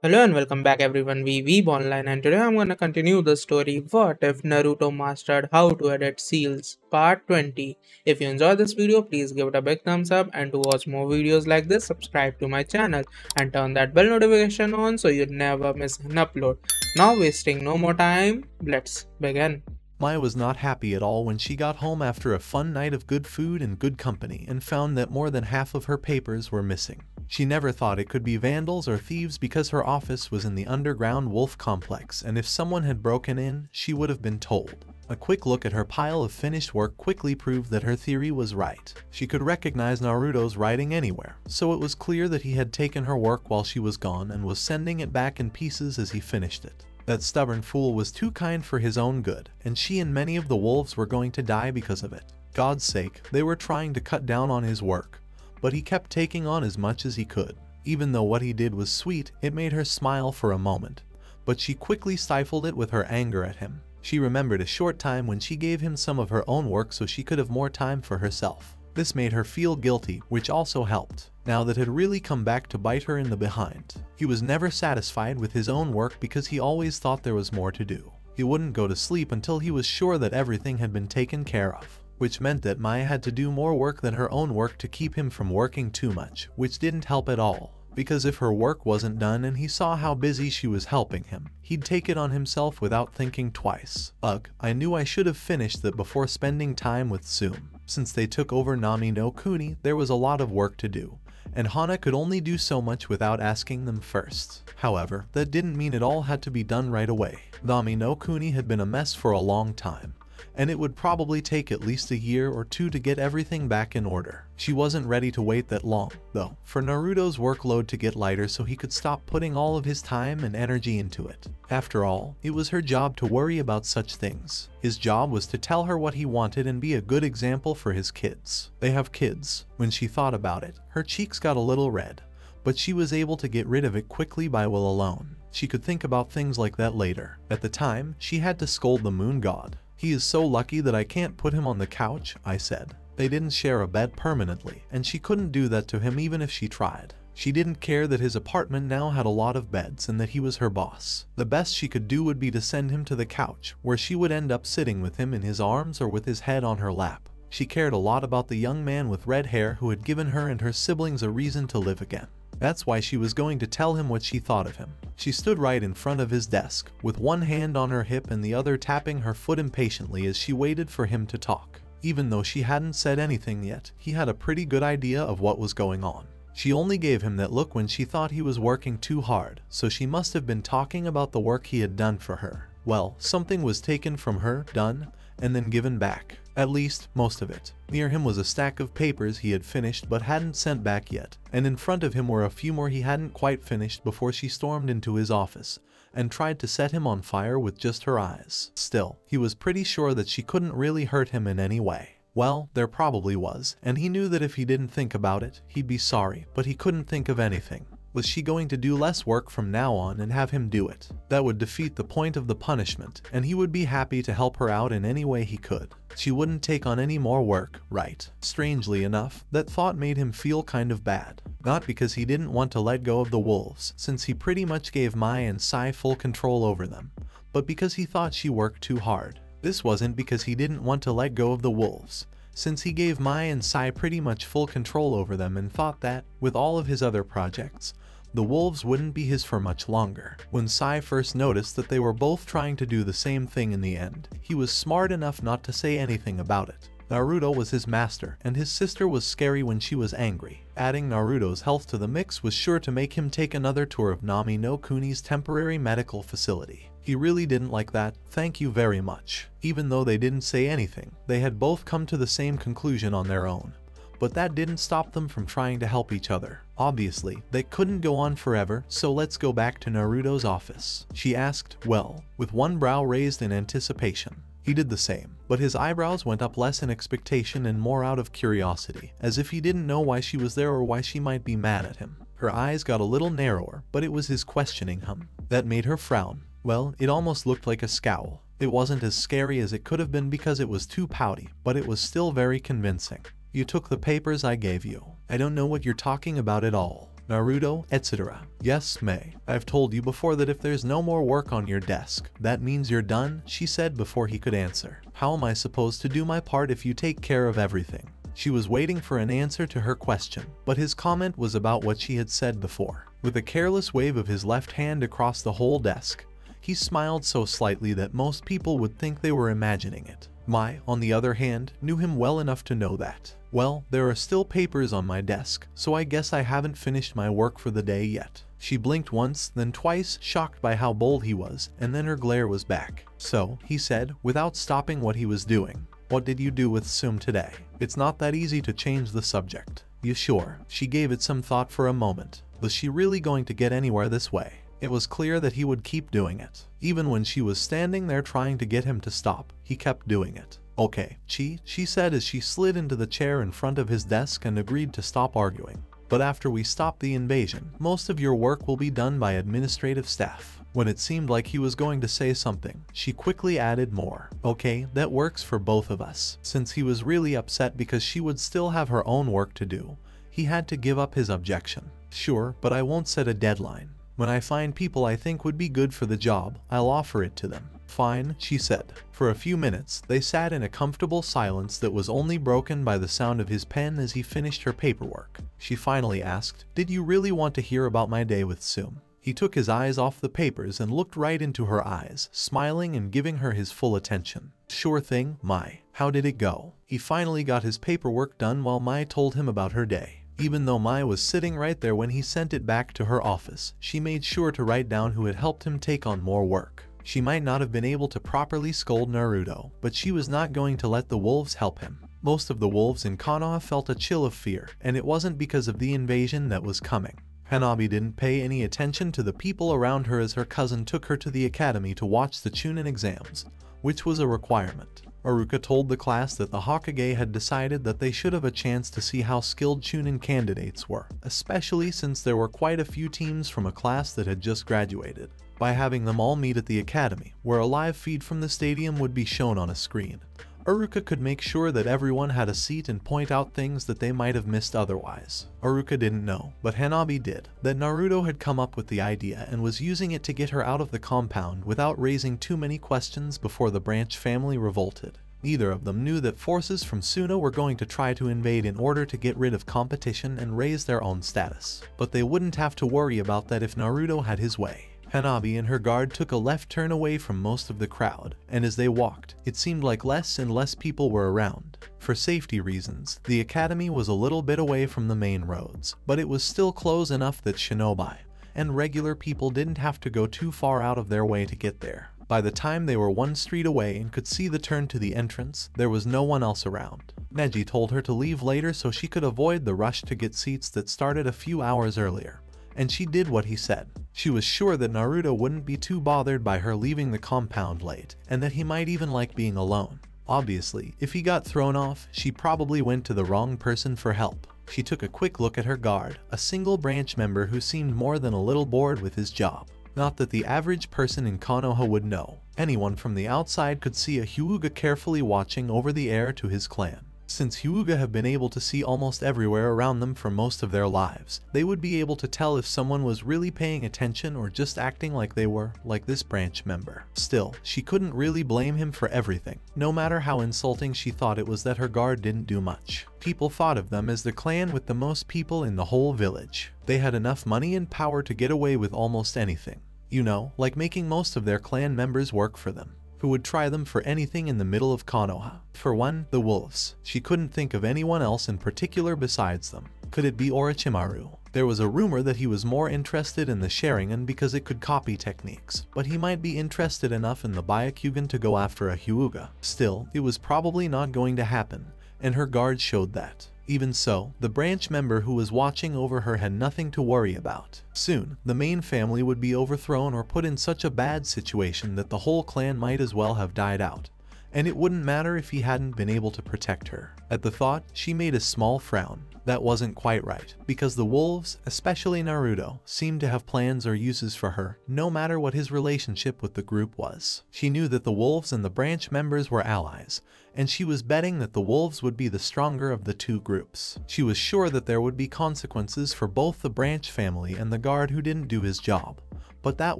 Hello and welcome back everyone, we Weeb Online, and today I'm gonna continue the story What if Naruto mastered how to edit seals part 20. If you enjoyed this video, please give it a big thumbs up, and to watch more videos like this, subscribe to my channel and turn that bell notification on so you never miss an upload. Now wasting no more time, let's begin. Maya was not happy at all when she got home after a fun night of good food and good company and found that more than half of her papers were missing. She never thought it could be vandals or thieves because her office was in the underground wolf complex, and if someone had broken in, she would have been told. A quick look at her pile of finished work quickly proved that her theory was right. She could recognize Naruto's writing anywhere, so it was clear that he had taken her work while she was gone and was sending it back in pieces as he finished it. That stubborn fool was too kind for his own good, and she and many of the wolves were going to die because of it. God's sake, they were trying to cut down on his work, but he kept taking on as much as he could. Even though what he did was sweet, it made her smile for a moment, but she quickly stifled it with her anger at him. She remembered a short time when she gave him some of her own work so she could have more time for herself. This made her feel guilty, which also helped. Now that had really come back to bite her in the behind. He was never satisfied with his own work because he always thought there was more to do. He wouldn't go to sleep until he was sure that everything had been taken care of, which meant that Maya had to do more work than her own work to keep him from working too much, which didn't help at all. Because if her work wasn't done and he saw how busy she was helping him, he'd take it on himself without thinking twice. Ugh, I knew I should have finished that before spending time with Tsume. Since they took over Nami no Kuni, there was a lot of work to do, and Hana could only do so much without asking them first. However, that didn't mean it all had to be done right away. Nami no Kuni had been a mess for a long time, and it would probably take at least a year or two to get everything back in order. She wasn't ready to wait that long, though, for Naruto's workload to get lighter so he could stop putting all of his time and energy into it. After all, it was her job to worry about such things. His job was to tell her what he wanted and be a good example for his kids. They have kids. When she thought about it, her cheeks got a little red, but she was able to get rid of it quickly by will alone. She could think about things like that later. At the time, she had to scold the moon god. "He is so lucky that I can't put him on the couch," I said. They didn't share a bed permanently, and she couldn't do that to him even if she tried. She didn't care that his apartment now had a lot of beds and that he was her boss. The best she could do would be to send him to the couch, where she would end up sitting with him in his arms or with his head on her lap. She cared a lot about the young man with red hair who had given her and her siblings a reason to live again. That's why she was going to tell him what she thought of him. She stood right in front of his desk, with one hand on her hip and the other tapping her foot impatiently as she waited for him to talk. Even though she hadn't said anything yet, he had a pretty good idea of what was going on. She only gave him that look when she thought he was working too hard, so she must have been talking about the work he had done for her. Well, something was taken from her, done, and then given back. At least, most of it. Near him was a stack of papers he had finished but hadn't sent back yet, and in front of him were a few more he hadn't quite finished before she stormed into his office and tried to set him on fire with just her eyes. Still, he was pretty sure that she couldn't really hurt him in any way. Well, there probably was, and he knew that if he didn't think about it, he'd be sorry, but he couldn't think of anything. Was she going to do less work from now on and have him do it? That would defeat the point of the punishment, and he would be happy to help her out in any way he could. She wouldn't take on any more work, right? Strangely enough, that thought made him feel kind of bad. Not because he didn't want to let go of the wolves, since he pretty much gave Mai and Sai full control over them, but because he thought she worked too hard. This wasn't because he didn't want to let go of the wolves, since he gave Mai and Sai pretty much full control over them and thought that, with all of his other projects, the wolves wouldn't be his for much longer. When Sai first noticed that they were both trying to do the same thing in the end, he was smart enough not to say anything about it. Naruto was his master, and his sister was scary when she was angry. Adding Naruto's health to the mix was sure to make him take another tour of Nami no Kuni's temporary medical facility. He really didn't like that, "Thank you very much." Even though they didn't say anything, they had both come to the same conclusion on their own. But that didn't stop them from trying to help each other. Obviously, they couldn't go on forever, so let's go back to Naruto's office, she asked, well, with one brow raised in anticipation. He did the same, but his eyebrows went up less in expectation and more out of curiosity, as if he didn't know why she was there or why she might be mad at him. Her eyes got a little narrower, but it was his questioning him that made her frown. Well, it almost looked like a scowl. It wasn't as scary as it could have been because it was too pouty, but it was still very convincing. "You took the papers I gave you. I don't know what you're talking about at all." Naruto, etc. Yes, May. I've told you before that if there's no more work on your desk, that means you're done, she said before he could answer. How am I supposed to do my part if you take care of everything? She was waiting for an answer to her question, but his comment was about what she had said before. With a careless wave of his left hand across the whole desk, he smiled so slightly that most people would think they were imagining it. Mai, on the other hand, knew him well enough to know that, well, there are still papers on my desk, so I guess I haven't finished my work for the day yet. She blinked once, then twice, shocked by how bold he was, and then her glare was back. So, he said, without stopping what he was doing, what did you do with Sum today? It's not that easy to change the subject. You sure? She gave it some thought for a moment. Was she really going to get anywhere this way? It was clear that he would keep doing it. Even when she was standing there trying to get him to stop, he kept doing it. Okay, she said as she slid into the chair in front of his desk and agreed to stop arguing. But after we stop the invasion, most of your work will be done by administrative staff. When it seemed like he was going to say something, she quickly added more. Okay, that works for both of us. Since he was really upset because she would still have her own work to do, he had to give up his objection. Sure, but I won't set a deadline. When I find people I think would be good for the job, I'll offer it to them. Fine, she said. For a few minutes, they sat in a comfortable silence that was only broken by the sound of his pen as he finished her paperwork. She finally asked, "Did you really want to hear about my day with Sum?" He took his eyes off the papers and looked right into her eyes, smiling and giving her his full attention. Sure thing, Mai. How did it go? He finally got his paperwork done while Mai told him about her day. Even though Mai was sitting right there when he sent it back to her office, she made sure to write down who had helped him take on more work. She might not have been able to properly scold Naruto, but she was not going to let the wolves help him. Most of the wolves in Konoha felt a chill of fear, and it wasn't because of the invasion that was coming. Hanabi didn't pay any attention to the people around her as her cousin took her to the academy to watch the Chunin exams, which was a requirement. Aruka told the class that the Hokage had decided that they should have a chance to see how skilled Chunin candidates were, especially since there were quite a few teams from a class that had just graduated. By having them all meet at the academy, where a live feed from the stadium would be shown on a screen, Aruka could make sure that everyone had a seat and point out things that they might have missed otherwise. Aruka didn't know, but Hanabi did, that Naruto had come up with the idea and was using it to get her out of the compound without raising too many questions before the Branch family revolted. Neither of them knew that forces from Suno were going to try to invade in order to get rid of competition and raise their own status. But they wouldn't have to worry about that if Naruto had his way. Hanabi and her guard took a left turn away from most of the crowd, and as they walked, it seemed like less and less people were around. For safety reasons, the academy was a little bit away from the main roads, but it was still close enough that shinobi and regular people didn't have to go too far out of their way to get there. By the time they were one street away and could see the turn to the entrance, there was no one else around. Neji told her to leave later so she could avoid the rush to get seats that started a few hours earlier, and she did what he said. She was sure that Naruto wouldn't be too bothered by her leaving the compound late, and that he might even like being alone. Obviously, if he got thrown off, she probably went to the wrong person for help. She took a quick look at her guard, a single branch member who seemed more than a little bored with his job. Not that the average person in Konoha would know. Anyone from the outside could see a Hyuga carefully watching over the heir to his clan. Since Hyuga have been able to see almost everywhere around them for most of their lives, they would be able to tell if someone was really paying attention or just acting like they were, like this branch member. Still, she couldn't really blame him for everything, no matter how insulting she thought it was that her guard didn't do much. People thought of them as the clan with the most people in the whole village. They had enough money and power to get away with almost anything. You know, like making most of their clan members work for them, who would try them for anything in the middle of Konoha. For one, the wolves. She couldn't think of anyone else in particular besides them. Could it be Orochimaru? There was a rumor that he was more interested in the Sharingan because it could copy techniques, but he might be interested enough in the Byakugan to go after a Hyuga. Still, it was probably not going to happen, and her guard showed that. Even so, the branch member who was watching over her had nothing to worry about. Soon, the main family would be overthrown or put in such a bad situation that the whole clan might as well have died out, and it wouldn't matter if he hadn't been able to protect her. At the thought, she made a small frown. That wasn't quite right, because the wolves, especially Naruto, seemed to have plans or uses for her, no matter what his relationship with the group was. She knew that the wolves and the branch members were allies, and she was betting that the wolves would be the stronger of the two groups. She was sure that there would be consequences for both the branch family and the guard who didn't do his job, but that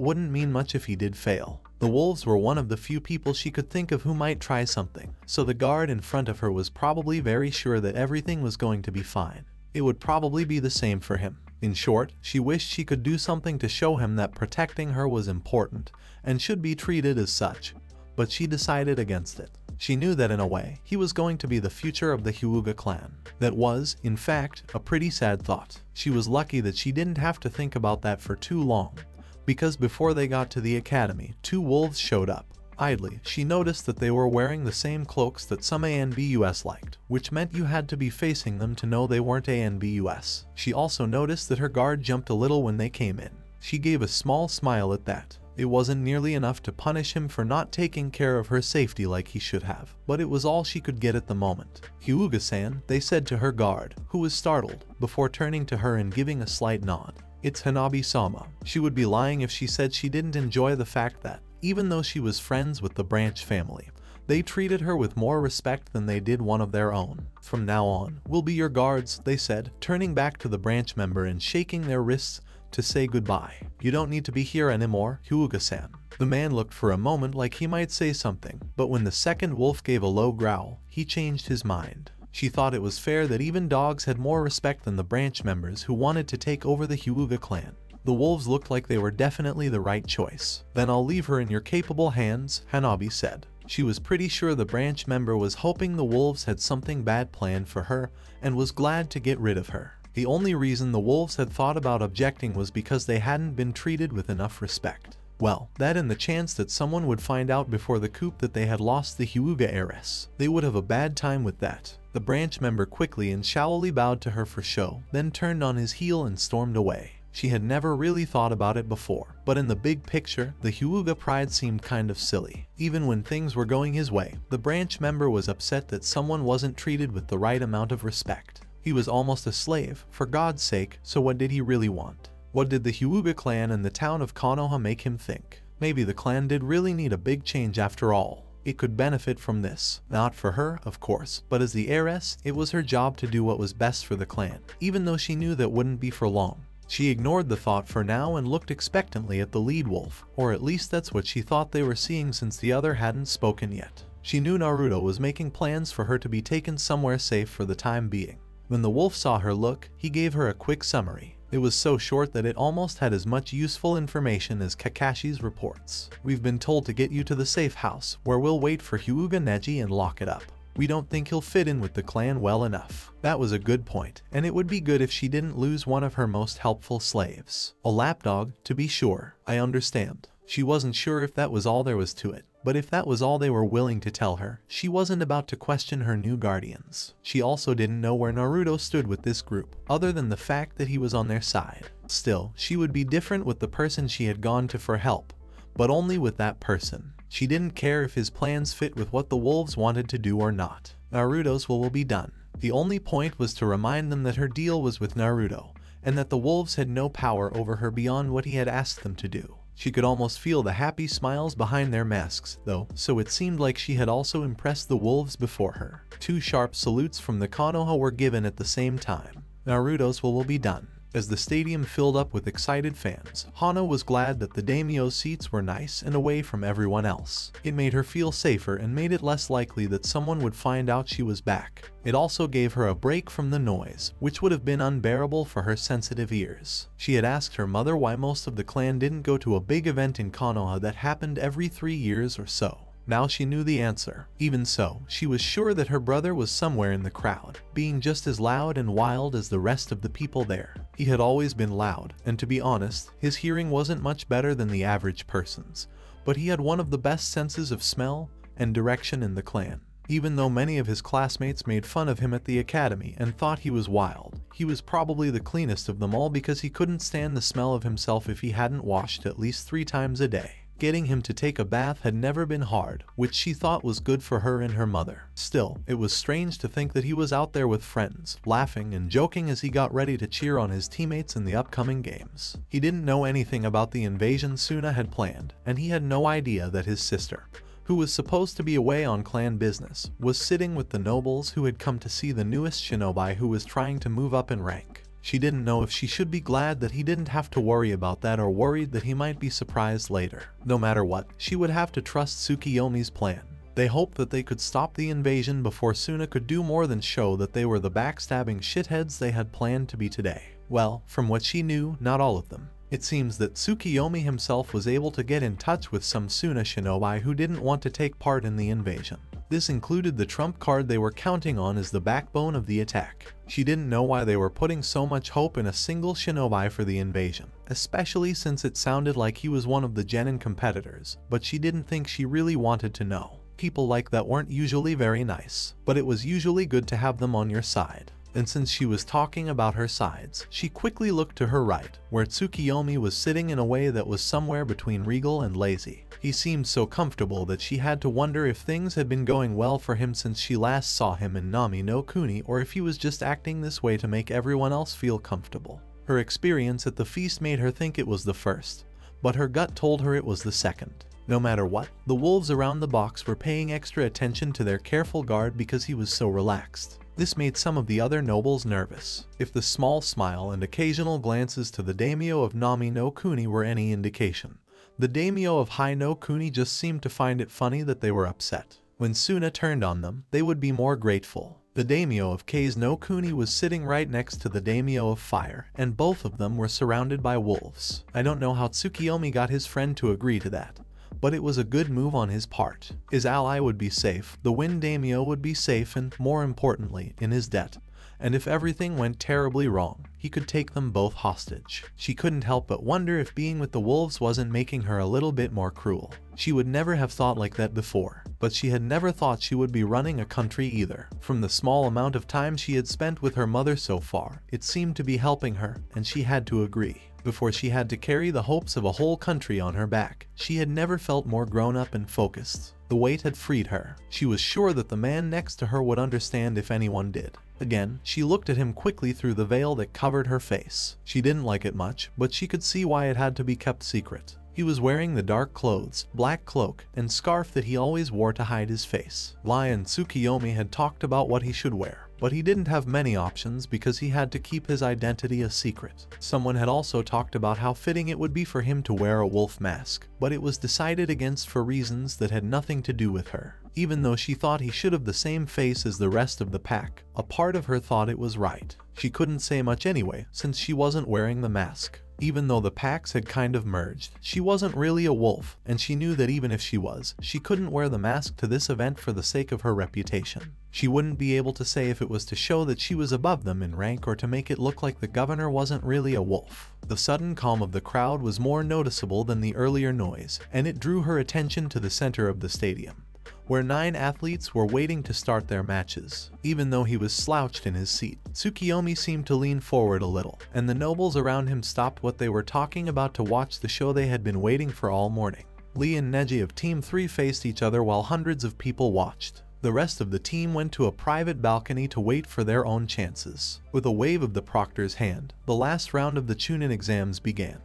wouldn't mean much if he did fail. The wolves were one of the few people she could think of who might try something, so the guard in front of her was probably very sure that everything was going to be fine. It would probably be the same for him. In short, she wished she could do something to show him that protecting her was important and should be treated as such, but she decided against it. She knew that in a way, he was going to be the future of the Hyuga clan. That was, in fact, a pretty sad thought. She was lucky that she didn't have to think about that for too long, because before they got to the academy, two wolves showed up. Idly, she noticed that they were wearing the same cloaks that some ANBUS liked, which meant you had to be facing them to know they weren't ANBUS. She also noticed that her guard jumped a little when they came in. She gave a small smile at that. It wasn't nearly enough to punish him for not taking care of her safety like he should have, but it was all she could get at the moment. Hyuga-san, they said to her guard, who was startled, before turning to her and giving a slight nod. It's Hanabi-sama. She would be lying if she said she didn't enjoy the fact that, even though she was friends with the branch family, they treated her with more respect than they did one of their own. From now on, we'll be your guards, they said, turning back to the branch member and shaking their wrists to say goodbye. You don't need to be here anymore, Hyuga-san. The man looked for a moment like he might say something, but when the second wolf gave a low growl, he changed his mind. She thought it was fair that even dogs had more respect than the branch members who wanted to take over the Hyuga clan. The wolves looked like they were definitely the right choice. Then I'll leave her in your capable hands, Hanabi said. She was pretty sure the branch member was hoping the wolves had something bad planned for her and was glad to get rid of her. The only reason the wolves had thought about objecting was because they hadn't been treated with enough respect. Well, that and the chance that someone would find out before the coup that they had lost the Hyuga heiress. They would have a bad time with that. The branch member quickly and shallowly bowed to her for show, then turned on his heel and stormed away. She had never really thought about it before, but in the big picture, the Hyuga pride seemed kind of silly. Even when things were going his way, the branch member was upset that someone wasn't treated with the right amount of respect. He was almost a slave, for God's sake, so what did he really want? What did the Hyuga clan and the town of Konoha make him think? Maybe the clan did really need a big change after all. It could benefit from this. Not for her, of course, but as the heiress, it was her job to do what was best for the clan, even though she knew that wouldn't be for long. She ignored the thought for now and looked expectantly at the lead wolf, or at least that's what she thought they were seeing since the other hadn't spoken yet. She knew Naruto was making plans for her to be taken somewhere safe for the time being. When the wolf saw her look, he gave her a quick summary. It was so short that it almost had as much useful information as Kakashi's reports. We've been told to get you to the safe house, where we'll wait for Hyuga Neji and lock it up. We don't think he'll fit in with the clan well enough. That was a good point, and it would be good if she didn't lose one of her most helpful slaves. A lapdog, to be sure. I understand. She wasn't sure if that was all there was to it, but if that was all they were willing to tell her, she wasn't about to question her new guardians. She also didn't know where Naruto stood with this group, other than the fact that he was on their side. Still, she would be different with the person she had gone to for help, but only with that person. She didn't care if his plans fit with what the wolves wanted to do or not. Naruto's will be done. The only point was to remind them that her deal was with Naruto, and that the wolves had no power over her beyond what he had asked them to do. She could almost feel the happy smiles behind their masks, though, so it seemed like she had also impressed the wolves before her. 2 sharp salutes from the Konoha were given at the same time. Naruto's will be done. As the stadium filled up with excited fans, Hana was glad that the daimyo's seats were nice and away from everyone else. It made her feel safer and made it less likely that someone would find out she was back. It also gave her a break from the noise, which would have been unbearable for her sensitive ears. She had asked her mother why most of the clan didn't go to a big event in Konoha that happened every 3 years or so. Now she knew the answer. Even so, she was sure that her brother was somewhere in the crowd, being just as loud and wild as the rest of the people there. He had always been loud, and to be honest, his hearing wasn't much better than the average person's, but he had one of the best senses of smell and direction in the clan. Even though many of his classmates made fun of him at the academy and thought he was wild, he was probably the cleanest of them all because he couldn't stand the smell of himself if he hadn't washed at least 3 times a day. Getting him to take a bath had never been hard, which she thought was good for her and her mother. Still, it was strange to think that he was out there with friends, laughing and joking as he got ready to cheer on his teammates in the upcoming games. He didn't know anything about the invasion Suna had planned, and he had no idea that his sister, who was supposed to be away on clan business, was sitting with the nobles who had come to see the newest shinobi who was trying to move up in rank. She didn't know if she should be glad that he didn't have to worry about that or worried that he might be surprised later. No matter what, she would have to trust Tsukiyomi's plan. They hoped that they could stop the invasion before Suna could do more than show that they were the backstabbing shitheads they had planned to be today. Well, from what she knew, not all of them. It seems that Tsukiyomi himself was able to get in touch with some Suna shinobi who didn't want to take part in the invasion. This included the trump card they were counting on as the backbone of the attack. She didn't know why they were putting so much hope in a single shinobi for the invasion, especially since it sounded like he was one of the genin competitors, but she didn't think she really wanted to know. People like that weren't usually very nice, but it was usually good to have them on your side. And since she was talking about her sides, she quickly looked to her right, where Tsukiyomi was sitting in a way that was somewhere between regal and lazy. He seemed so comfortable that she had to wonder if things had been going well for him since she last saw him in Nami no Kuni, or if he was just acting this way to make everyone else feel comfortable. Her experience at the feast made her think it was the first, but her gut told her it was the second. No matter what, the wolves around the box were paying extra attention to their careful guard because he was so relaxed. This made some of the other nobles nervous. If the small smile and occasional glances to the daimyo of Nami no Kuni were any indication, the daimyo of Hai no Kuni just seemed to find it funny that they were upset. When Suna turned on them, they would be more grateful. The daimyo of Kei's no Kuni was sitting right next to the daimyo of Fire, and both of them were surrounded by wolves. I don't know how Tsukiyomi got his friend to agree to that, but it was a good move on his part. His ally would be safe, the Wind Daimyo would be safe, and, more importantly, in his debt. And if everything went terribly wrong, he could take them both hostage. She couldn't help but wonder if being with the wolves wasn't making her a little bit more cruel. She would never have thought like that before, but she had never thought she would be running a country either. From the small amount of time she had spent with her mother so far, it seemed to be helping her, and she had to agree. Before she had to carry the hopes of a whole country on her back, she had never felt more grown up and focused. The weight had freed her. She was sure that the man next to her would understand if anyone did. Again, she looked at him quickly through the veil that covered her face. She didn't like it much, but she could see why it had to be kept secret. He was wearing the dark clothes, black cloak, and scarf that he always wore to hide his face. Lai and Tsukiyomi had talked about what he should wear, but he didn't have many options because he had to keep his identity a secret. Someone had also talked about how fitting it would be for him to wear a wolf mask, but it was decided against for reasons that had nothing to do with her. Even though she thought he should have the same face as the rest of the pack, a part of her thought it was right. She couldn't say much anyway, since she wasn't wearing the mask. Even though the packs had kind of merged, she wasn't really a wolf, and she knew that even if she was, she couldn't wear the mask to this event for the sake of her reputation. She wouldn't be able to say if it was to show that she was above them in rank or to make it look like the governor wasn't really a wolf. The sudden calm of the crowd was more noticeable than the earlier noise, and it drew her attention to the center of the stadium, where 9 athletes were waiting to start their matches. Even though he was slouched in his seat, Tsukiyomi seemed to lean forward a little, and the nobles around him stopped what they were talking about to watch the show they had been waiting for all morning. Lee and Neji of Team 3 faced each other while hundreds of people watched. The rest of the team went to a private balcony to wait for their own chances. With a wave of the proctor's hand, the last round of the Chunin exams began.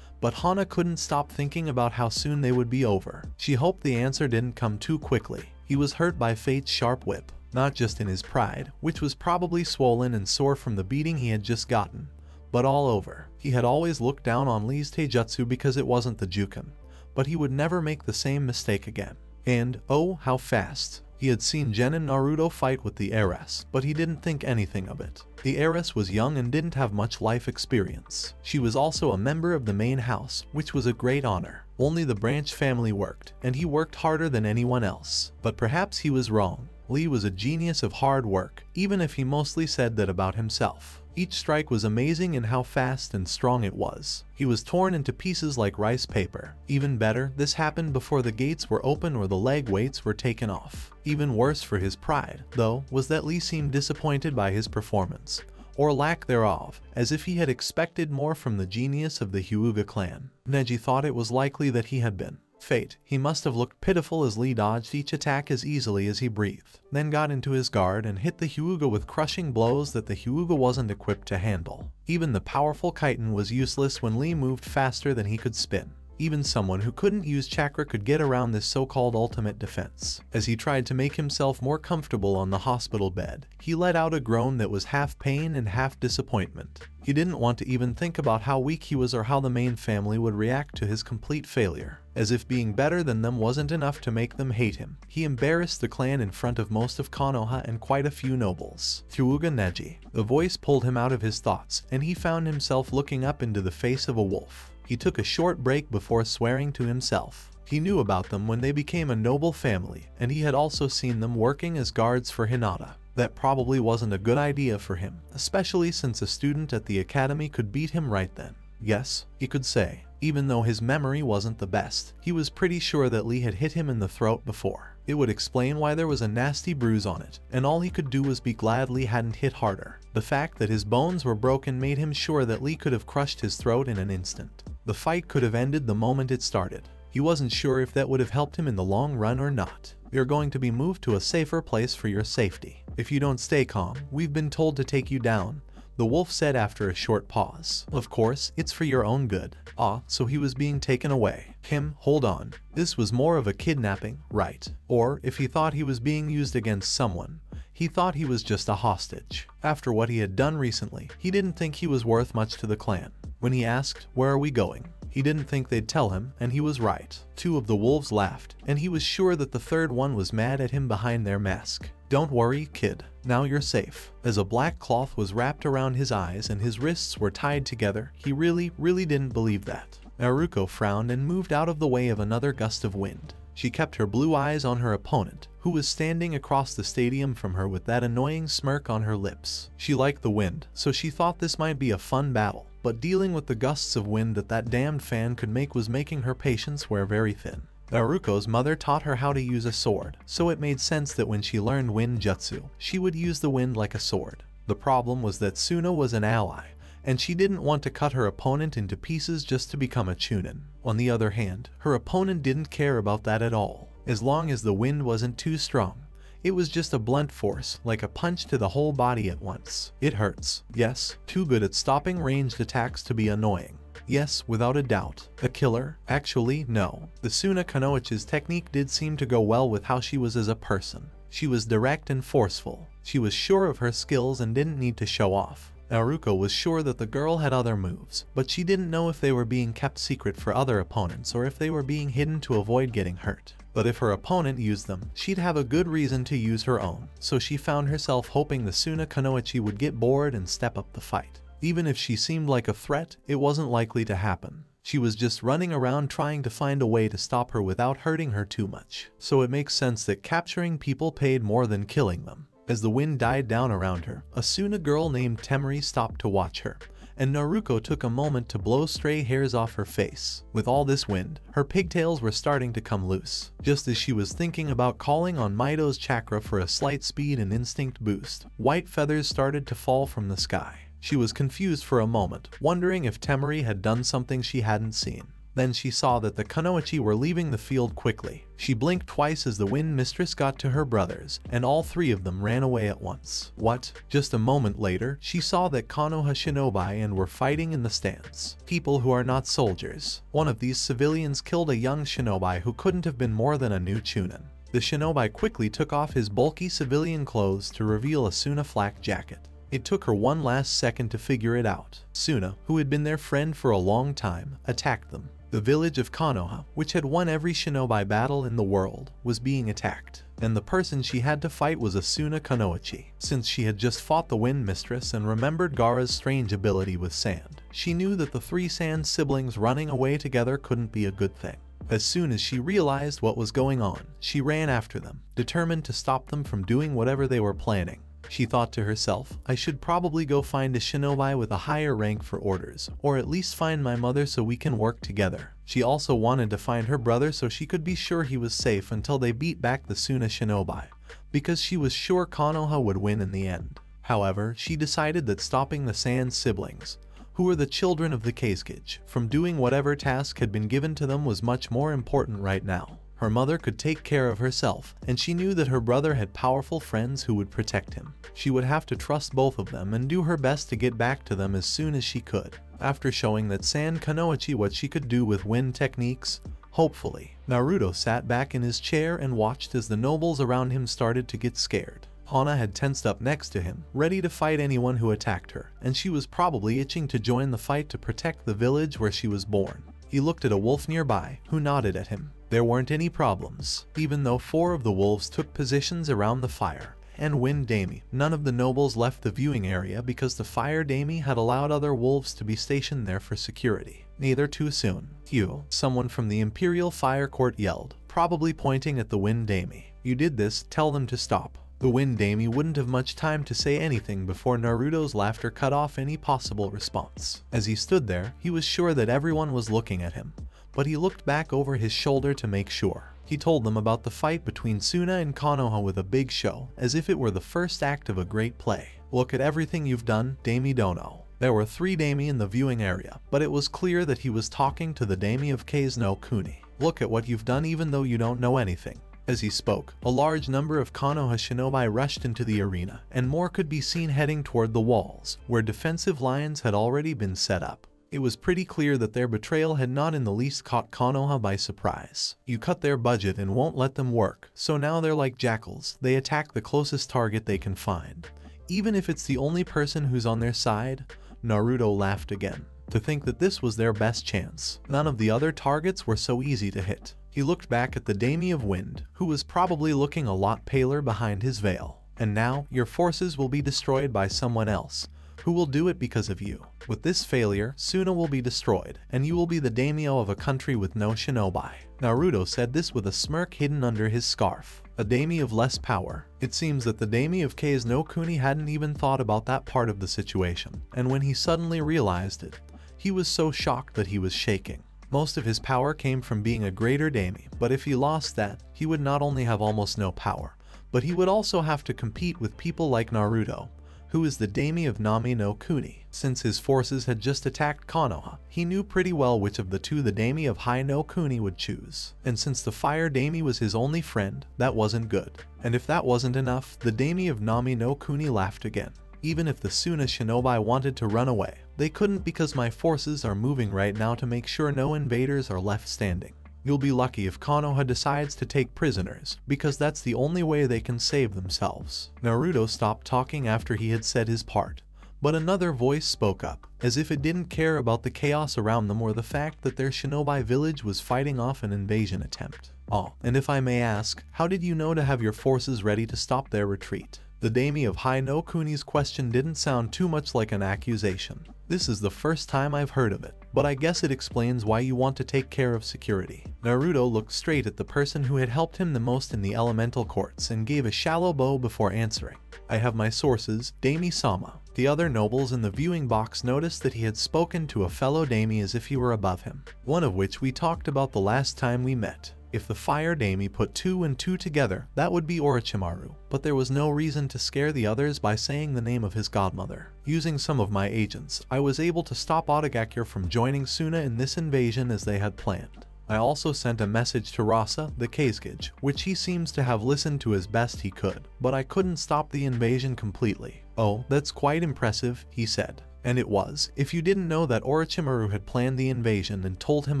But Hana couldn't stop thinking about how soon they would be over. She hoped the answer didn't come too quickly. He was hurt by fate's sharp whip, not just in his pride, which was probably swollen and sore from the beating he had just gotten, but all over. He had always looked down on Lee's taijutsu because it wasn't the Juken, but he would never make the same mistake again. And, oh, how fast. He had seen Jen and Naruto fight with the heiress, but he didn't think anything of it. The heiress was young and didn't have much life experience. She was also a member of the main house, which was a great honor. Only the Branch family worked, and he worked harder than anyone else. But perhaps he was wrong. Lee was a genius of hard work, even if he mostly said that about himself. Each strike was amazing in how fast and strong it was. He was torn into pieces like rice paper. Even better, this happened before the gates were open or the leg weights were taken off. Even worse for his pride, though, was that Lee seemed disappointed by his performance, or lack thereof, as if he had expected more from the genius of the Hyuga clan. Neji thought it was likely that he had been. Fate, he must have looked pitiful as Lee dodged each attack as easily as he breathed, then got into his guard and hit the Hyuga with crushing blows that the Hyuga wasn't equipped to handle. Even the powerful chitin was useless when Lee moved faster than he could spin. Even someone who couldn't use chakra could get around this so-called ultimate defense. As he tried to make himself more comfortable on the hospital bed, he let out a groan that was half pain and half disappointment. He didn't want to even think about how weak he was or how the main family would react to his complete failure. As if being better than them wasn't enough to make them hate him, he embarrassed the clan in front of most of Konoha and quite a few nobles. Hyuga Neji. The voice pulled him out of his thoughts, and he found himself looking up into the face of a wolf. He took a short break before swearing to himself. He knew about them when they became a noble family, and he had also seen them working as guards for Hinata. That probably wasn't a good idea for him, especially since a student at the academy could beat him right then. Yes, he could say. Even though his memory wasn't the best, he was pretty sure that Lee had hit him in the throat before. It would explain why there was a nasty bruise on it, and all he could do was be glad Lee hadn't hit harder. The fact that his bones were broken made him sure that Lee could have crushed his throat in an instant. The fight could have ended the moment it started. He wasn't sure if that would have helped him in the long run or not. You're going to be moved to a safer place for your safety. If you don't stay calm, we've been told to take you down, the wolf said after a short pause. Of course, it's for your own good. Ah, so he was being taken away. Hold on. This was more of a kidnapping, right? Or, if he thought he was being used against someone, he thought he was just a hostage. After what he had done recently, he didn't think he was worth much to the clan. When he asked, "Where are we going?" he didn't think they'd tell him, and he was right. Two of the wolves laughed, and he was sure that the third one was mad at him behind their mask. "Don't worry, kid. Now you're safe." As a black cloth was wrapped around his eyes and his wrists were tied together, he really didn't believe that. Naruto frowned and moved out of the way of another gust of wind. She kept her blue eyes on her opponent, who was standing across the stadium from her with that annoying smirk on her lips. She liked the wind, so she thought this might be a fun battle, but dealing with the gusts of wind that damned fan could make was making her patience wear very thin. Naruto's mother taught her how to use a sword, so it made sense that when she learned wind jutsu, she would use the wind like a sword. The problem was that Suna was an ally, and she didn't want to cut her opponent into pieces just to become a chunin. On the other hand, her opponent didn't care about that at all. As long as the wind wasn't too strong, it was just a blunt force, like a punch to the whole body at once. It hurts. Yes, too good at stopping ranged attacks to be annoying. Yes, without a doubt. A killer? Actually, no. The Suna Kunoichi's technique did seem to go well with how she was as a person. She was direct and forceful. She was sure of her skills and didn't need to show off. Naruto was sure that the girl had other moves, but she didn't know if they were being kept secret for other opponents or if they were being hidden to avoid getting hurt. But if her opponent used them, she'd have a good reason to use her own, so she found herself hoping the Suna Kunoichi would get bored and step up the fight. Even if she seemed like a threat, it wasn't likely to happen. She was just running around trying to find a way to stop her without hurting her too much. So it makes sense that capturing people paid more than killing them. As the wind died down around her, a Suna girl named Temari stopped to watch her, and Naruto took a moment to blow stray hairs off her face. With all this wind, her pigtails were starting to come loose. Just as she was thinking about calling on Mido's chakra for a slight speed and instinct boost, white feathers started to fall from the sky. She was confused for a moment, wondering if Temari had done something she hadn't seen. Then she saw that the Kunoichi were leaving the field quickly. She blinked twice as the wind mistress got to her brothers, and all three of them ran away at once. What? Just a moment later, she saw that Konoha shinobi and were fighting in the stands. People who are not soldiers. One of these civilians killed a young shinobi who couldn't have been more than a new chunin. The shinobi quickly took off his bulky civilian clothes to reveal a Suna flak jacket. It took her one last second to figure it out. Suna, who had been their friend for a long time, attacked them. The village of Konoha, which had won every shinobi battle in the world, was being attacked, and the person she had to fight was a Suna Kunoichi. Since she had just fought the Wind Mistress and remembered Gaara's strange ability with sand, she knew that the three Sand siblings running away together couldn't be a good thing. As soon as she realized what was going on, she ran after them, determined to stop them from doing whatever they were planning. She thought to herself, I should probably go find a shinobi with a higher rank for orders, or at least find my mother so we can work together. She also wanted to find her brother so she could be sure he was safe until they beat back the Suna shinobi, because she was sure Konoha would win in the end. However, she decided that stopping the Sand siblings, who were the children of the Kazekage, from doing whatever task had been given to them was much more important right now. Her mother could take care of herself, and she knew that her brother had powerful friends who would protect him. She would have to trust both of them and do her best to get back to them as soon as she could. After showing that San Kanoichi what she could do with wind techniques, hopefully, Naruto sat back in his chair and watched as the nobles around him started to get scared. Hana had tensed up next to him, ready to fight anyone who attacked her, and she was probably itching to join the fight to protect the village where she was born. He looked at a wolf nearby, who nodded at him. There weren't any problems, even though 4 of the wolves took positions around the fire. And Wind Dami, none of the nobles left the viewing area because the Fire Dami had allowed other wolves to be stationed there for security. Neither too soon. You, someone from the Imperial Fire Court yelled, probably pointing at the Wind Dami. You did this, tell them to stop. The Wind Dami wouldn't have much time to say anything before Naruto's laughter cut off any possible response. As he stood there, he was sure that everyone was looking at him, but he looked back over his shoulder to make sure. He told them about the fight between Suna and Konoha with a big show, as if it were the first act of a great play. Look at everything you've done, Dami Dono. There were 3 Dami in the viewing area, but it was clear that he was talking to the Dami of Kase no Kuni. Look at what you've done even though you don't know anything. As he spoke, a large number of Konoha shinobi rushed into the arena, and more could be seen heading toward the walls, where defensive lines had already been set up. It was pretty clear that their betrayal had not in the least caught Konoha by surprise. You cut their budget and won't let them work, so now they're like jackals, they attack the closest target they can find. Even if it's the only person who's on their side, Naruto laughed again. To think that this was their best chance. None of the other targets were so easy to hit. He looked back at the Dami of Wind, who was probably looking a lot paler behind his veil. And now, your forces will be destroyed by someone else, who will do it because of you. With this failure, Suna will be destroyed, and you will be the daimyo of a country with no shinobi. Naruto said this with a smirk hidden under his scarf. A Dami of less power. It seems that the Dami of Kase no Kuni hadn't even thought about that part of the situation, and when he suddenly realized it, he was so shocked that he was shaking. Most of his power came from being a greater Dami, but if he lost that, he would not only have almost no power, but he would also have to compete with people like Naruto, who is the Dami of Nami no Kuni. Since his forces had just attacked Konoha, he knew pretty well which of the 2 the Dami of Hai no Kuni would choose. And since the Fire Dami was his only friend, that wasn't good. And if that wasn't enough, the Dami of Nami no Kuni laughed again. Even if the Suna shinobi wanted to run away, they couldn't because my forces are moving right now to make sure no invaders are left standing. You'll be lucky if Konoha decides to take prisoners, because that's the only way they can save themselves. Naruto stopped talking after he had said his part, but another voice spoke up, as if it didn't care about the chaos around them or the fact that their shinobi village was fighting off an invasion attempt. Oh, and if I may ask, how did you know to have your forces ready to stop their retreat? The Dami of Hai no Kuni's question didn't sound too much like an accusation. This is the first time I've heard of it, but I guess it explains why you want to take care of security. Naruto looked straight at the person who had helped him the most in the elemental courts and gave a shallow bow before answering. I have my sources, Dami-sama. The other nobles in the viewing box noticed that he had spoken to a fellow Dami as if he were above him, one of which we talked about the last time we met. If the Fire Dami put 2 and 2 together, that would be Orochimaru, but there was no reason to scare the others by saying the name of his godmother. Using some of my agents, I was able to stop Otagakure from joining Suna in this invasion as they had planned. I also sent a message to Rasa, the Kazekage, which he seems to have listened to as best he could, but I couldn't stop the invasion completely. Oh, that's quite impressive, he said. And it was, if you didn't know that Orochimaru had planned the invasion and told him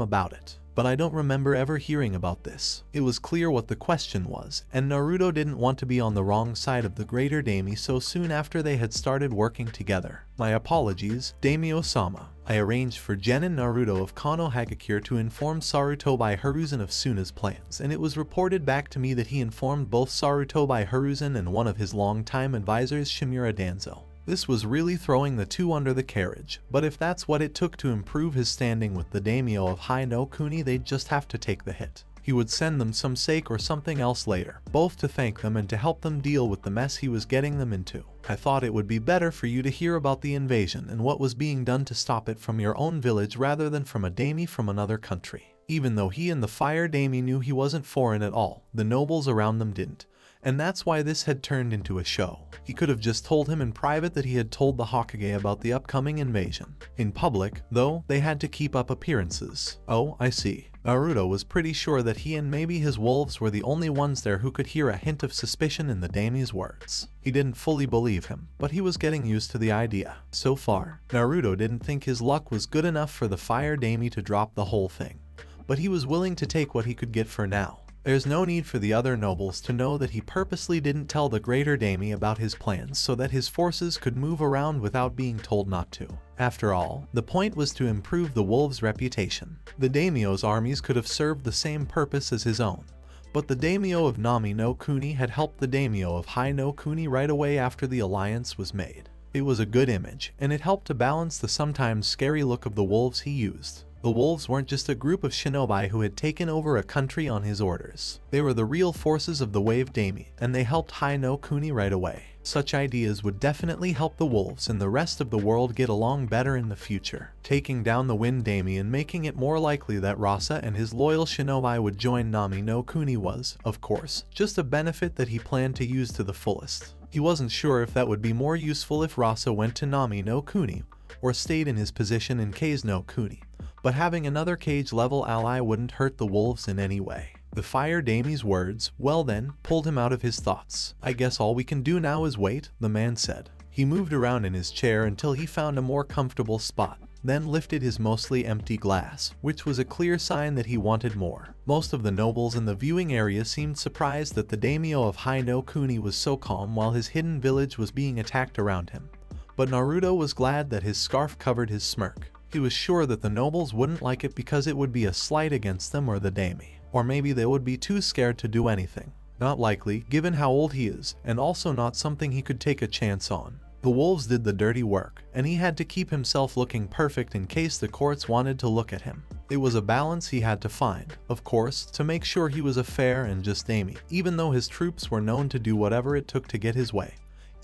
about it. But I don't remember ever hearing about this. It was clear what the question was, and Naruto didn't want to be on the wrong side of the greater Dami so soon after they had started working together. My apologies, Daimyo-sama. I arranged for Gen and Naruto of Konohagakure to inform Sarutobi Hiruzen of Suna's plans, and it was reported back to me that he informed both Sarutobi Hiruzen and one of his longtime advisors, Shimura Danzo. This was really throwing the 2 under the carriage, but if that's what it took to improve his standing with the daimyo of Hai no Kuni, they'd just have to take the hit. He would send them some sake or something else later, both to thank them and to help them deal with the mess he was getting them into. I thought it would be better for you to hear about the invasion and what was being done to stop it from your own village rather than from a daimi from another country. Even though he and the Fire Daimi knew he wasn't foreign at all, the nobles around them didn't, and that's why this had turned into a show. He could have just told him in private that he had told the Hokage about the upcoming invasion. In public, though, they had to keep up appearances. Oh, I see. Naruto was pretty sure that he and maybe his wolves were the only ones there who could hear a hint of suspicion in the daimyo's words. He didn't fully believe him, but he was getting used to the idea. So far, Naruto didn't think his luck was good enough for the fire daimyo to drop the whole thing, but he was willing to take what he could get for now. There's no need for the other nobles to know that he purposely didn't tell the greater daimyo about his plans so that his forces could move around without being told not to. After all, the point was to improve the wolves' reputation. The daimyo's armies could have served the same purpose as his own, but the daimyo of Nami no Kuni had helped the daimyo of Hai no Kuni right away after the alliance was made. It was a good image, and it helped to balance the sometimes scary look of the wolves he used. The wolves weren't just a group of shinobi who had taken over a country on his orders. They were the real forces of the Wave daimyo, and they helped Hai no Kuni right away. Such ideas would definitely help the wolves and the rest of the world get along better in the future. Taking down the Wind daimyo and making it more likely that Rasa and his loyal shinobi would join Nami no Kuni was, of course, just a benefit that he planned to use to the fullest. He wasn't sure if that would be more useful if Rasa went to Nami no Kuni or stayed in his position in Kage no Kuni, but having another Kage-level ally wouldn't hurt the wolves in any way. The fire daimyo's words, well then, pulled him out of his thoughts. I guess all we can do now is wait, the man said. He moved around in his chair until he found a more comfortable spot, then lifted his mostly empty glass, which was a clear sign that he wanted more. Most of the nobles in the viewing area seemed surprised that the daimyo of Hai no Kuni was so calm while his hidden village was being attacked around him. But Naruto was glad that his scarf covered his smirk. He was sure that the nobles wouldn't like it because it would be a slight against them or the daimyo. Or maybe they would be too scared to do anything. Not likely, given how old he is, and also not something he could take a chance on. The wolves did the dirty work, and he had to keep himself looking perfect in case the courts wanted to look at him. It was a balance he had to find, of course, to make sure he was a fair and just daimyo, even though his troops were known to do whatever it took to get his way,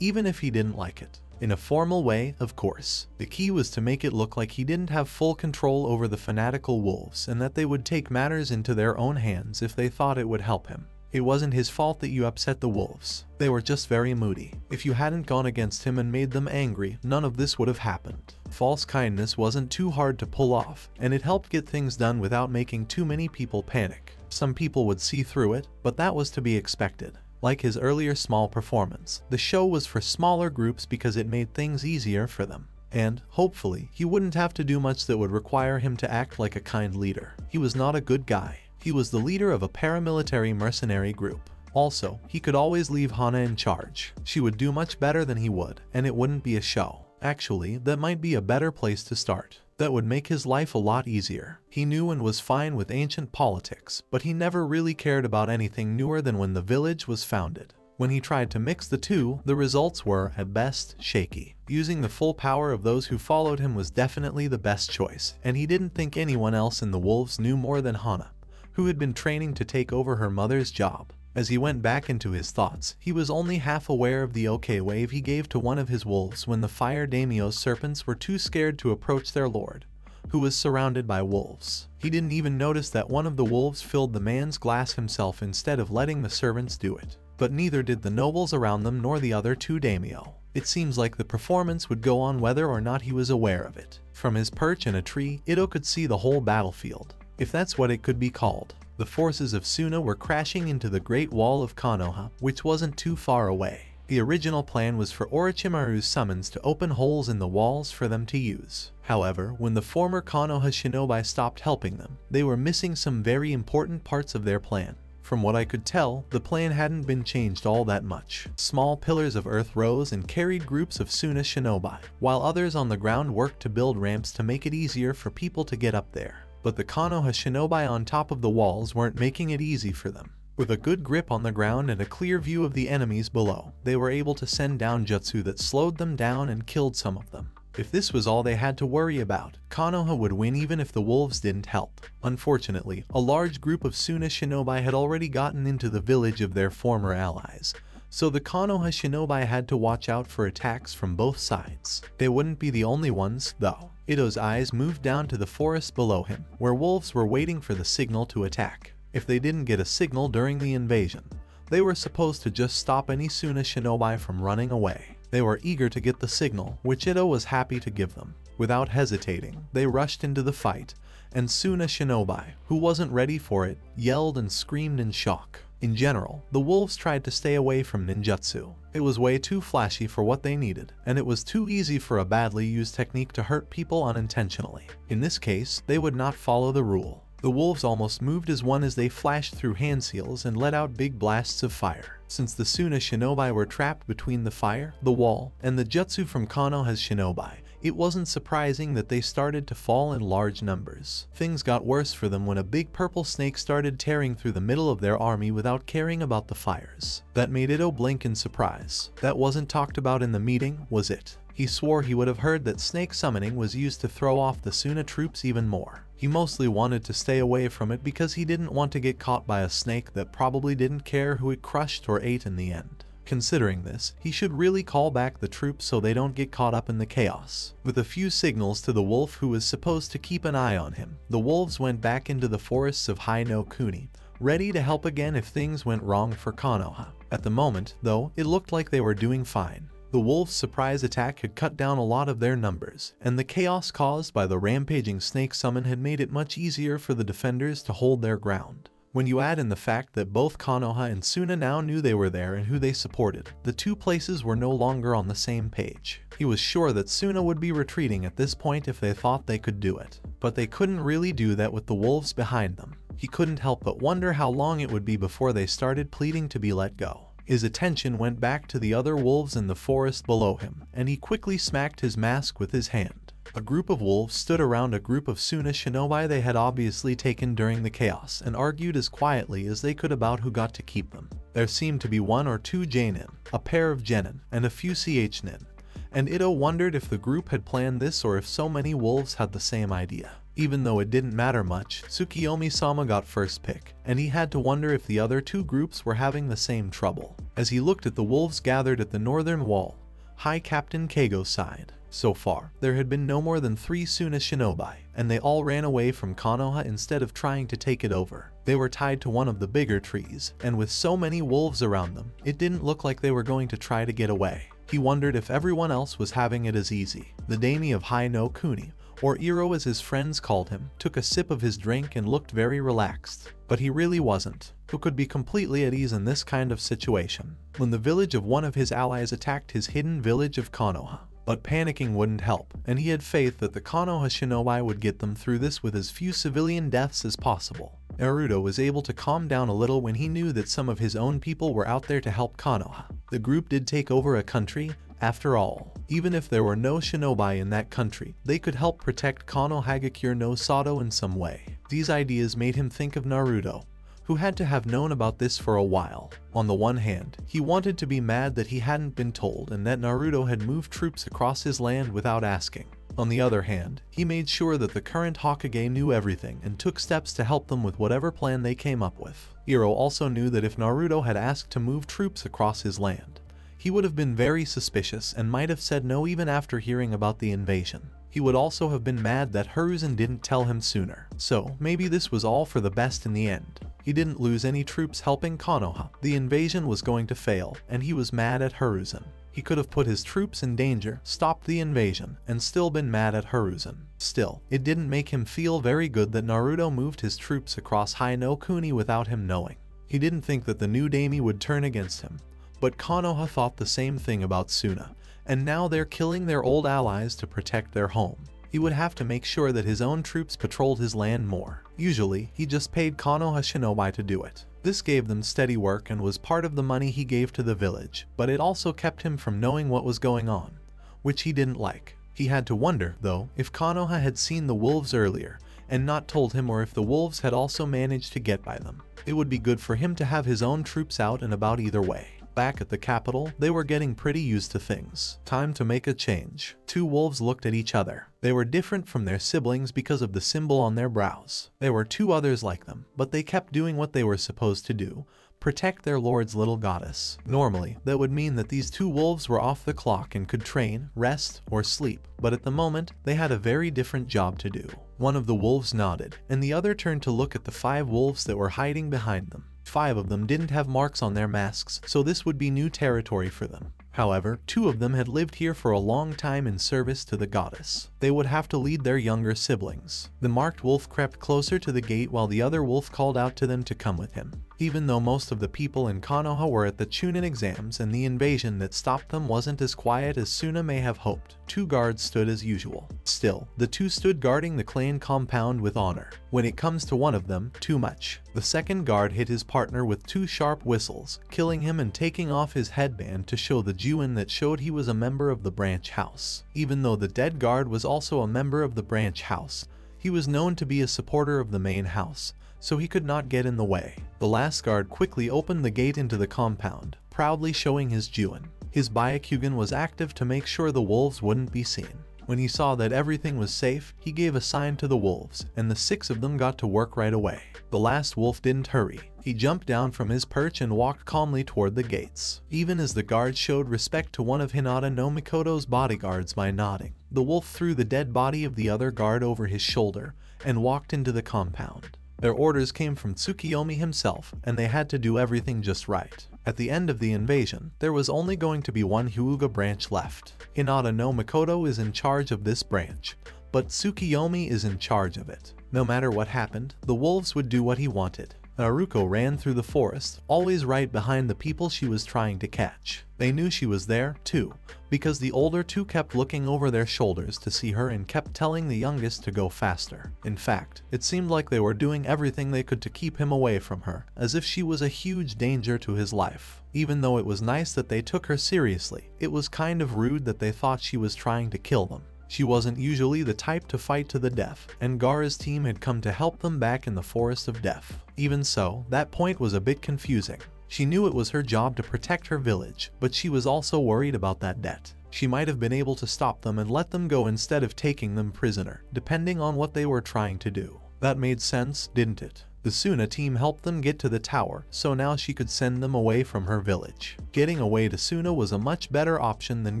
even if he didn't like it. In a formal way, of course. The key was to make it look like he didn't have full control over the fanatical wolves and that they would take matters into their own hands if they thought it would help him. It wasn't his fault that you upset the wolves. They were just very moody. If you hadn't gone against him and made them angry, none of this would have happened. False kindness wasn't too hard to pull off, and it helped get things done without making too many people panic. Some people would see through it, but that was to be expected. Like his earlier small performance, the show was for smaller groups because it made things easier for them. And, hopefully, he wouldn't have to do much that would require him to act like a kind leader. He was not a good guy. He was the leader of a paramilitary mercenary group. Also, he could always leave Hana in charge. She would do much better than he would, and it wouldn't be a show. Actually, that might be a better place to start. That would make his life a lot easier. He knew and was fine with ancient politics, but he never really cared about anything newer than when the village was founded. When he tried to mix the two, the results were, at best, shaky. Using the full power of those who followed him was definitely the best choice, and he didn't think anyone else in the wolves knew more than Hana, who had been training to take over her mother's job. As he went back into his thoughts, he was only half aware of the okay wave he gave to one of his wolves when the fire daimyo's serpents were too scared to approach their lord, who was surrounded by wolves. He didn't even notice that one of the wolves filled the man's glass himself instead of letting the servants do it. But neither did the nobles around them nor the other two daimyo. It seems like the performance would go on whether or not he was aware of it. From his perch in a tree, Ito could see the whole battlefield, if that's what it could be called. The forces of Suna were crashing into the Great Wall of Konoha, which wasn't too far away. The original plan was for Orochimaru's summons to open holes in the walls for them to use. However, when the former Konoha shinobi stopped helping them, they were missing some very important parts of their plan. From what I could tell, the plan hadn't been changed all that much. Small pillars of earth rose and carried groups of Suna shinobi, while others on the ground worked to build ramps to make it easier for people to get up there. But the Konoha shinobi on top of the walls weren't making it easy for them. With a good grip on the ground and a clear view of the enemies below, they were able to send down jutsu that slowed them down and killed some of them. If this was all they had to worry about, Konoha would win even if the wolves didn't help. Unfortunately, a large group of Suna shinobi had already gotten into the village of their former allies, so the Konoha shinobi had to watch out for attacks from both sides. They wouldn't be the only ones, though. Ito's eyes moved down to the forest below him, where wolves were waiting for the signal to attack. If they didn't get a signal during the invasion, They were supposed to just stop any Suna shinobi from running away. They were eager to get the signal, which Ito was happy to give them. Without hesitating, they rushed into the fight, and Suna shinobi, who wasn't ready for it, yelled and screamed in shock. In general, the wolves tried to stay away from ninjutsu. It was way too flashy for what they needed, and it was too easy for a badly used technique to hurt people unintentionally. In this case, they would not follow the rule. The wolves almost moved as one as they flashed through hand seals and let out big blasts of fire. Since the Suna shinobi were trapped between the fire, the wall, and the jutsu from Konoha's shinobi, it wasn't surprising that they started to fall in large numbers. Things got worse for them when a big purple snake started tearing through the middle of their army without caring about the fires. That made Ito blink in surprise. That wasn't talked about in the meeting, was it? He swore he would have heard that snake summoning was used to throw off the Suna troops even more. He mostly wanted to stay away from it because he didn't want to get caught by a snake that probably didn't care who it crushed or ate in the end. Considering this, he should really call back the troops so they don't get caught up in the chaos. With a few signals to the wolf who was supposed to keep an eye on him, the wolves went back into the forests of Hai no Kuni, ready to help again if things went wrong for Konoha. At the moment, though, it looked like they were doing fine. The wolves' surprise attack had cut down a lot of their numbers, and the chaos caused by the rampaging snake summon had made it much easier for the defenders to hold their ground. When you add in the fact that both Konoha and Suna now knew they were there and who they supported, the two places were no longer on the same page. He was sure that Suna would be retreating at this point if they thought they could do it. But they couldn't really do that with the wolves behind them. He couldn't help but wonder how long it would be before they started pleading to be let go. His attention went back to the other wolves in the forest below him, and he quickly smacked his mask with his hand. A group of wolves stood around a group of Suna shinobi they had obviously taken during the chaos and argued as quietly as they could about who got to keep them. There seemed to be 1 or 2 J-nin, a pair of Genin, and a few CH-nin, and Ito wondered if the group had planned this or if so many wolves had the same idea. Even though it didn't matter much, Tsukiyomi-sama got first pick, and he had to wonder if the other 2 groups were having the same trouble. As he looked at the wolves gathered at the northern wall, High Captain Keigo sighed. So far, there had been no more than 3 Suna shinobi, and they all ran away from Konoha instead of trying to take it over. They were tied to one of the bigger trees, and with so many wolves around them, it didn't look like they were going to try to get away. He wondered if everyone else was having it as easy. The daimyo of Hai no Kuni, or Iro as his friends called him, took a sip of his drink and looked very relaxed. But he really wasn't. Who could be completely at ease in this kind of situation? When the village of one of his allies attacked his hidden village of Konoha. But panicking wouldn't help, and he had faith that the Konoha shinobi would get them through this with as few civilian deaths as possible. Naruto was able to calm down a little when he knew that some of his own people were out there to help Konoha. The group did take over a country, after all. Even if there were no shinobi in that country, they could help protect Konohagakure no Sato in some way. These ideas made him think of Naruto, who had to have known about this for a while. On the one hand, he wanted to be mad that he hadn't been told and that Naruto had moved troops across his land without asking. On the other hand, he made sure that the current Hokage knew everything and took steps to help them with whatever plan they came up with. Iro also knew that if Naruto had asked to move troops across his land, he would have been very suspicious and might have said no even after hearing about the invasion. He would also have been mad that Hiruzen didn't tell him sooner. So, maybe this was all for the best in the end. He didn't lose any troops helping Konoha. The invasion was going to fail, and he was mad at Hiruzen. He could have put his troops in danger, stopped the invasion, and still been mad at Hiruzen. Still, it didn't make him feel very good that Naruto moved his troops across Hai no Kuni without him knowing. He didn't think that the new daimyo would turn against him. But Konoha thought the same thing about Suna, and now they're killing their old allies to protect their home. He would have to make sure that his own troops patrolled his land more. Usually, he just paid Konoha shinobi to do it. This gave them steady work and was part of the money he gave to the village, but it also kept him from knowing what was going on, which he didn't like. He had to wonder, though, if Konoha had seen the wolves earlier and not told him, or if the wolves had also managed to get by them. It would be good for him to have his own troops out and about either way. Back at the capital, they were getting pretty used to things. Time to make a change. 2 wolves looked at each other. They were different from their siblings because of the symbol on their brows. There were 2 others like them, but they kept doing what they were supposed to do: protect their lord's little goddess. Normally, that would mean that these 2 wolves were off the clock and could train, rest, or sleep, but at the moment, they had a very different job to do. One of the wolves nodded, and the other turned to look at the 5 wolves that were hiding behind them. 5 of them didn't have marks on their masks, so this would be new territory for them. However, 2 of them had lived here for a long time in service to the goddess. They would have to lead their younger siblings. The marked wolf crept closer to the gate while the other wolf called out to them to come with him. Even though most of the people in Konoha were at the Chunin exams and the invasion that stopped them wasn't as quiet as Suna may have hoped, 2 guards stood as usual. Still, the 2 stood guarding the clan compound with honor. When it comes to one of them, too much. The second guard hit his partner with 2 sharp whistles, killing him and taking off his headband to show the Juin that showed he was a member of the branch house. Even though the dead guard was also a member of the branch house, he was known to be a supporter of the main house, so he could not get in the way. The last guard quickly opened the gate into the compound, proudly showing his Juin. His Byakugan was active to make sure the wolves wouldn't be seen. When he saw that everything was safe, he gave a sign to the wolves, and the 6 of them got to work right away. The last wolf didn't hurry. He jumped down from his perch and walked calmly toward the gates, even as the guards showed respect to one of Hinata no Mikoto's bodyguards by nodding. The wolf threw the dead body of the other guard over his shoulder and walked into the compound. Their orders came from Tsukiyomi himself, and they had to do everything just right. At the end of the invasion, there was only going to be one Hyuga branch left. Hinata no Mikoto is in charge of this branch, but Tsukiyomi is in charge of it. No matter what happened, the wolves would do what he wanted. Naruto ran through the forest, always right behind the people she was trying to catch. They knew she was there, too, because the older 2 kept looking over their shoulders to see her and kept telling the youngest to go faster. In fact, it seemed like they were doing everything they could to keep him away from her, as if she was a huge danger to his life. Even though it was nice that they took her seriously, it was kind of rude that they thought she was trying to kill them. She wasn't usually the type to fight to the death, and Gaara's team had come to help them back in the Forest of Death. Even so, that point was a bit confusing. She knew it was her job to protect her village, but she was also worried about that debt. She might have been able to stop them and let them go instead of taking them prisoner, depending on what they were trying to do. That made sense, didn't it? The Suna team helped them get to the tower, so now she could send them away from her village. Getting away to Suna was a much better option than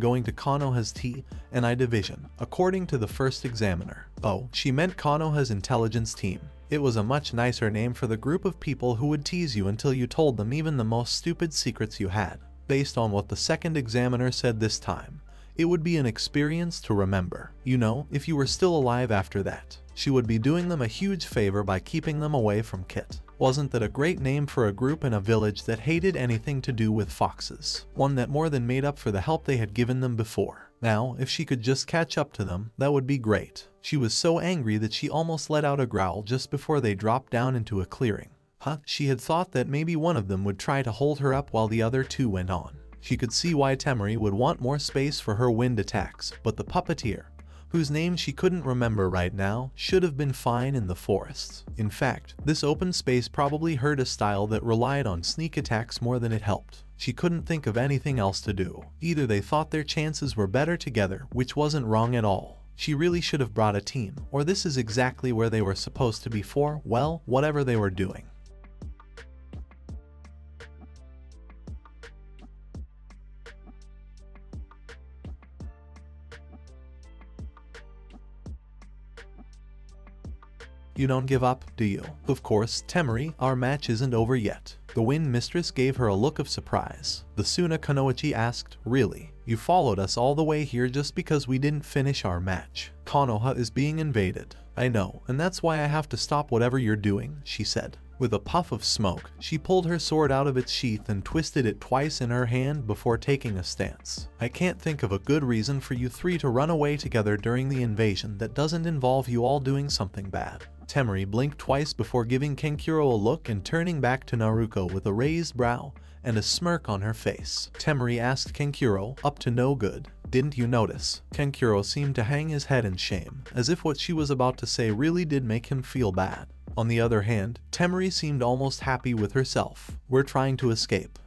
going to Konoha's T and I division, according to the first examiner. Oh, she meant Konoha's intelligence team. It was a much nicer name for the group of people who would tease you until you told them even the most stupid secrets you had. Based on what the second examiner said this time, it would be an experience to remember. You know, if you were still alive after that. She would be doing them a huge favor by keeping them away from Kit. Wasn't that a great name for a group in a village that hated anything to do with foxes? One that more than made up for the help they had given them before. Now, if she could just catch up to them, that would be great. She was so angry that she almost let out a growl just before they dropped down into a clearing. She had thought that maybe one of them would try to hold her up while the other 2 went on. She could see why Temari would want more space for her wind attacks, but the puppeteer, whose name she couldn't remember right now, should have been fine in the forests. In fact, this open space probably hurt a style that relied on sneak attacks more than it helped. She couldn't think of anything else to do. Either they thought their chances were better together, which wasn't wrong at all. She really should have brought a team, or this is exactly where they were supposed to be for, well, whatever they were doing. You don't give up, do you? Of course, Temari, our match isn't over yet. The Wind Mistress gave her a look of surprise. The Suna Kunoichi asked, really? You followed us all the way here just because we didn't finish our match. Konoha is being invaded. I know, and that's why I have to stop whatever you're doing, she said. With a puff of smoke, she pulled her sword out of its sheath and twisted it twice in her hand before taking a stance. I can't think of a good reason for you 3 to run away together during the invasion that doesn't involve you all doing something bad. Temari blinked twice before giving Kenkuro a look and turning back to Naruto with a raised brow and a smirk on her face. Temari asked Kenkuro, up to no good. Didn't you notice? Kenkuro seemed to hang his head in shame, as if what she was about to say really did make him feel bad. On the other hand, Temari seemed almost happy with herself. We're trying to escape.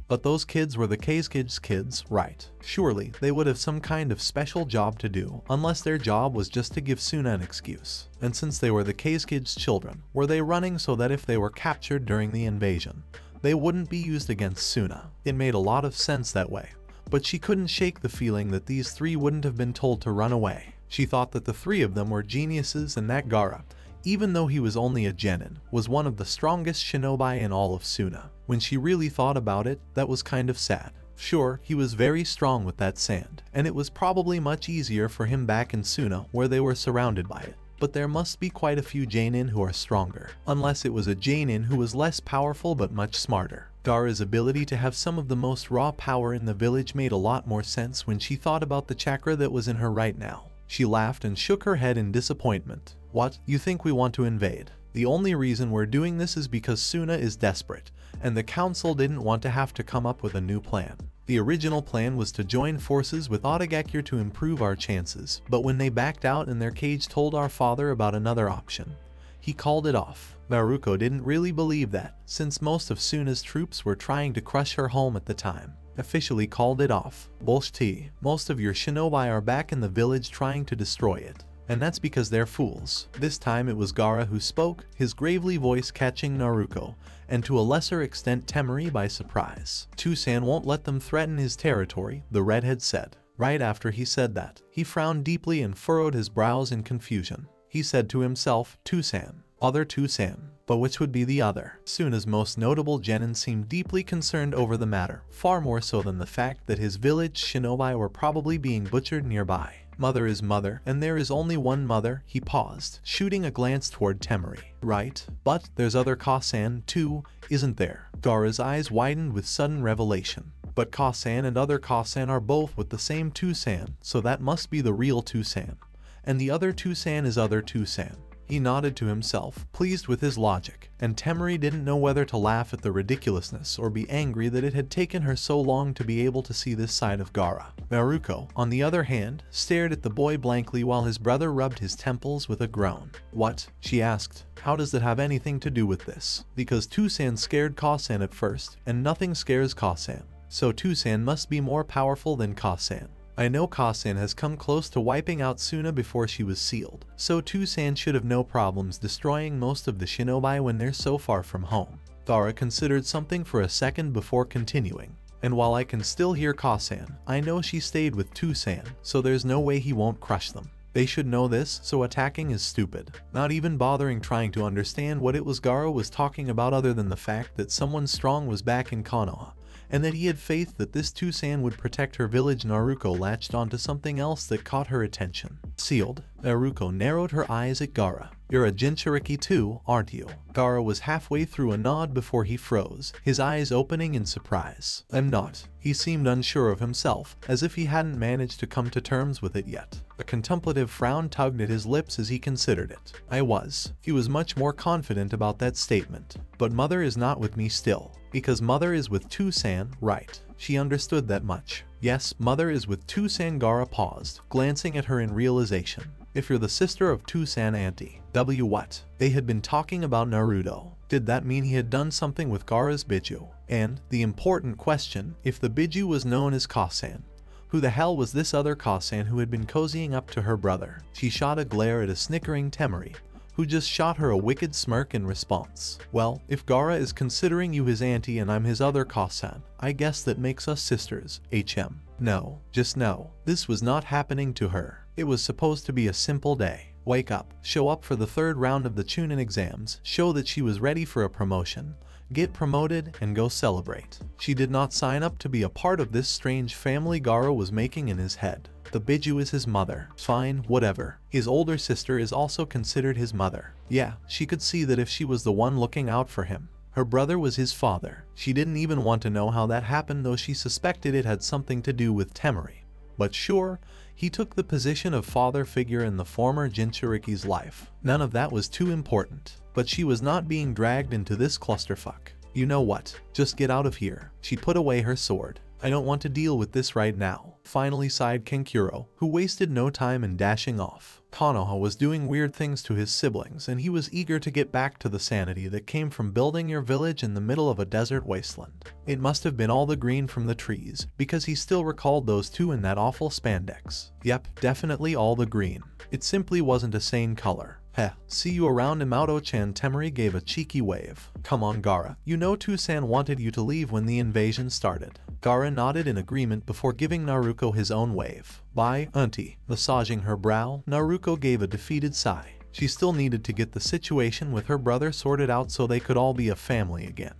But those kids were the K's kids, right? Surely, they would have some kind of special job to do, unless their job was just to give Suna an excuse. And since they were the K's children, were they running so that if they were captured during the invasion, they wouldn't be used against Suna? It made a lot of sense that way. But she couldn't shake the feeling that these 3 wouldn't have been told to run away. She thought that the 3 of them were geniuses and that Gaara, even though he was only a genin, was one of the strongest shinobi in all of Suna. When she really thought about it, that was kind of sad. Sure, he was very strong with that sand, and it was probably much easier for him back in Suna where they were surrounded by it. But there must be quite a few Jonin who are stronger, unless it was a Jonin who was less powerful but much smarter. Gaara's ability to have some of the most raw power in the village made a lot more sense when she thought about the chakra that was in her right now. She laughed and shook her head in disappointment. What, you think we want to invade? The only reason we're doing this is because Suna is desperate, and the council didn't want to have to come up with a new plan. The original plan was to join forces with Otagekure to improve our chances, but when they backed out and their cage told our father about another option, he called it off. Naruto didn't really believe that, since most of Suna's troops were trying to crush her home at the time. Officially called it off. Bullshit. Most of your shinobi are back in the village trying to destroy it. And that's because they're fools. This time it was Gaara who spoke, his gravely voice catching Naruto, and to a lesser extent Temari by surprise. Tusan won't let them threaten his territory, the redhead said. Right after he said that, he frowned deeply and furrowed his brows in confusion. He said to himself, Tusan. Other Tusan. But which would be the other? Suna's most notable genin seemed deeply concerned over the matter, far more so than the fact that his village shinobi were probably being butchered nearby. Mother is mother, and there is only one mother, he paused, shooting a glance toward Temari. Right? But there's other Kasan too, isn't there? Gaara's eyes widened with sudden revelation. But Kasan and other Kasan are both with the same Tusan, so that must be the real Tusan. And the other Tusan is other Tusan. He nodded to himself, pleased with his logic, and Temari didn't know whether to laugh at the ridiculousness or be angry that it had taken her so long to be able to see this side of Gaara. Naruto, on the other hand, stared at the boy blankly while his brother rubbed his temples with a groan. What? She asked. How does that have anything to do with this? Because Tusan scared Kasan at first, and nothing scares Kasan. So Tusan must be more powerful than Kasan. I know Kasan has come close to wiping out Suna before she was sealed, so Tusan should have no problems destroying most of the shinobi when they're so far from home. Gaara considered something for a second before continuing. And while I can still hear Kasan, I know she stayed with Tusan, so there's no way he won't crush them. They should know this, so attacking is stupid. Not even bothering trying to understand what it was Gaara was talking about other than the fact that someone strong was back in Konoha, and that he had faith that this Tusan would protect her village. Naruto latched onto something else that caught her attention. Sealed. Naruto narrowed her eyes at Gaara. You're a Jinchuriki too, aren't you? Gaara was halfway through a nod before he froze, his eyes opening in surprise. I'm not. He seemed unsure of himself, as if he hadn't managed to come to terms with it yet. A contemplative frown tugged at his lips as he considered it. I was. He was much more confident about that statement. But mother is not with me still. Because mother is with Tusan, right? She understood that much. Yes, mother is with Tusan. Gaara paused, glancing at her in realization. If you're the sister of Tusan auntie, what? They had been talking about Naruto. Did that mean he had done something with Gaara's Biju? And, the important question, if the Biju was known as Kasan, who the hell was this other Kasan who had been cozying up to her brother? She shot a glare at a snickering Temari, who just shot her a wicked smirk in response. Well, if Gaara is considering you his auntie and I'm his other Kasan, I guess that makes us sisters, HM. No, just no. This was not happening to her. It was supposed to be a simple day. Wake up, show up for the third round of the Chunin exams, show that she was ready for a promotion, get promoted, and go celebrate. She did not sign up to be a part of this strange family Gaara was making in his head. The Biju is his mother. Fine, whatever. His older sister is also considered his mother. Yeah, she could see that if she was the one looking out for him. Her brother was his father. She didn't even want to know how that happened, though she suspected it had something to do with Temari. But sure, he took the position of father figure in the former Jinchuriki's life. None of that was too important. But she was not being dragged into this clusterfuck. You know what? Just get out of here. She put away her sword. I don't want to deal with this right now. Finally sighed Kankuro, who wasted no time in dashing off. Konoha was doing weird things to his siblings, and he was eager to get back to the sanity that came from building your village in the middle of a desert wasteland. It must have been all the green from the trees, because he still recalled those two in that awful spandex. Yep, definitely all the green. It simply wasn't a sane color. Heh, see you around Imauto-chan. Temari gave a cheeky wave. Come on Gaara, you know Tusan wanted you to leave when the invasion started. Gaara nodded in agreement before giving Naruto his own wave. Bye, auntie. Massaging her brow, Naruto gave a defeated sigh. She still needed to get the situation with her brother sorted out so they could all be a family again.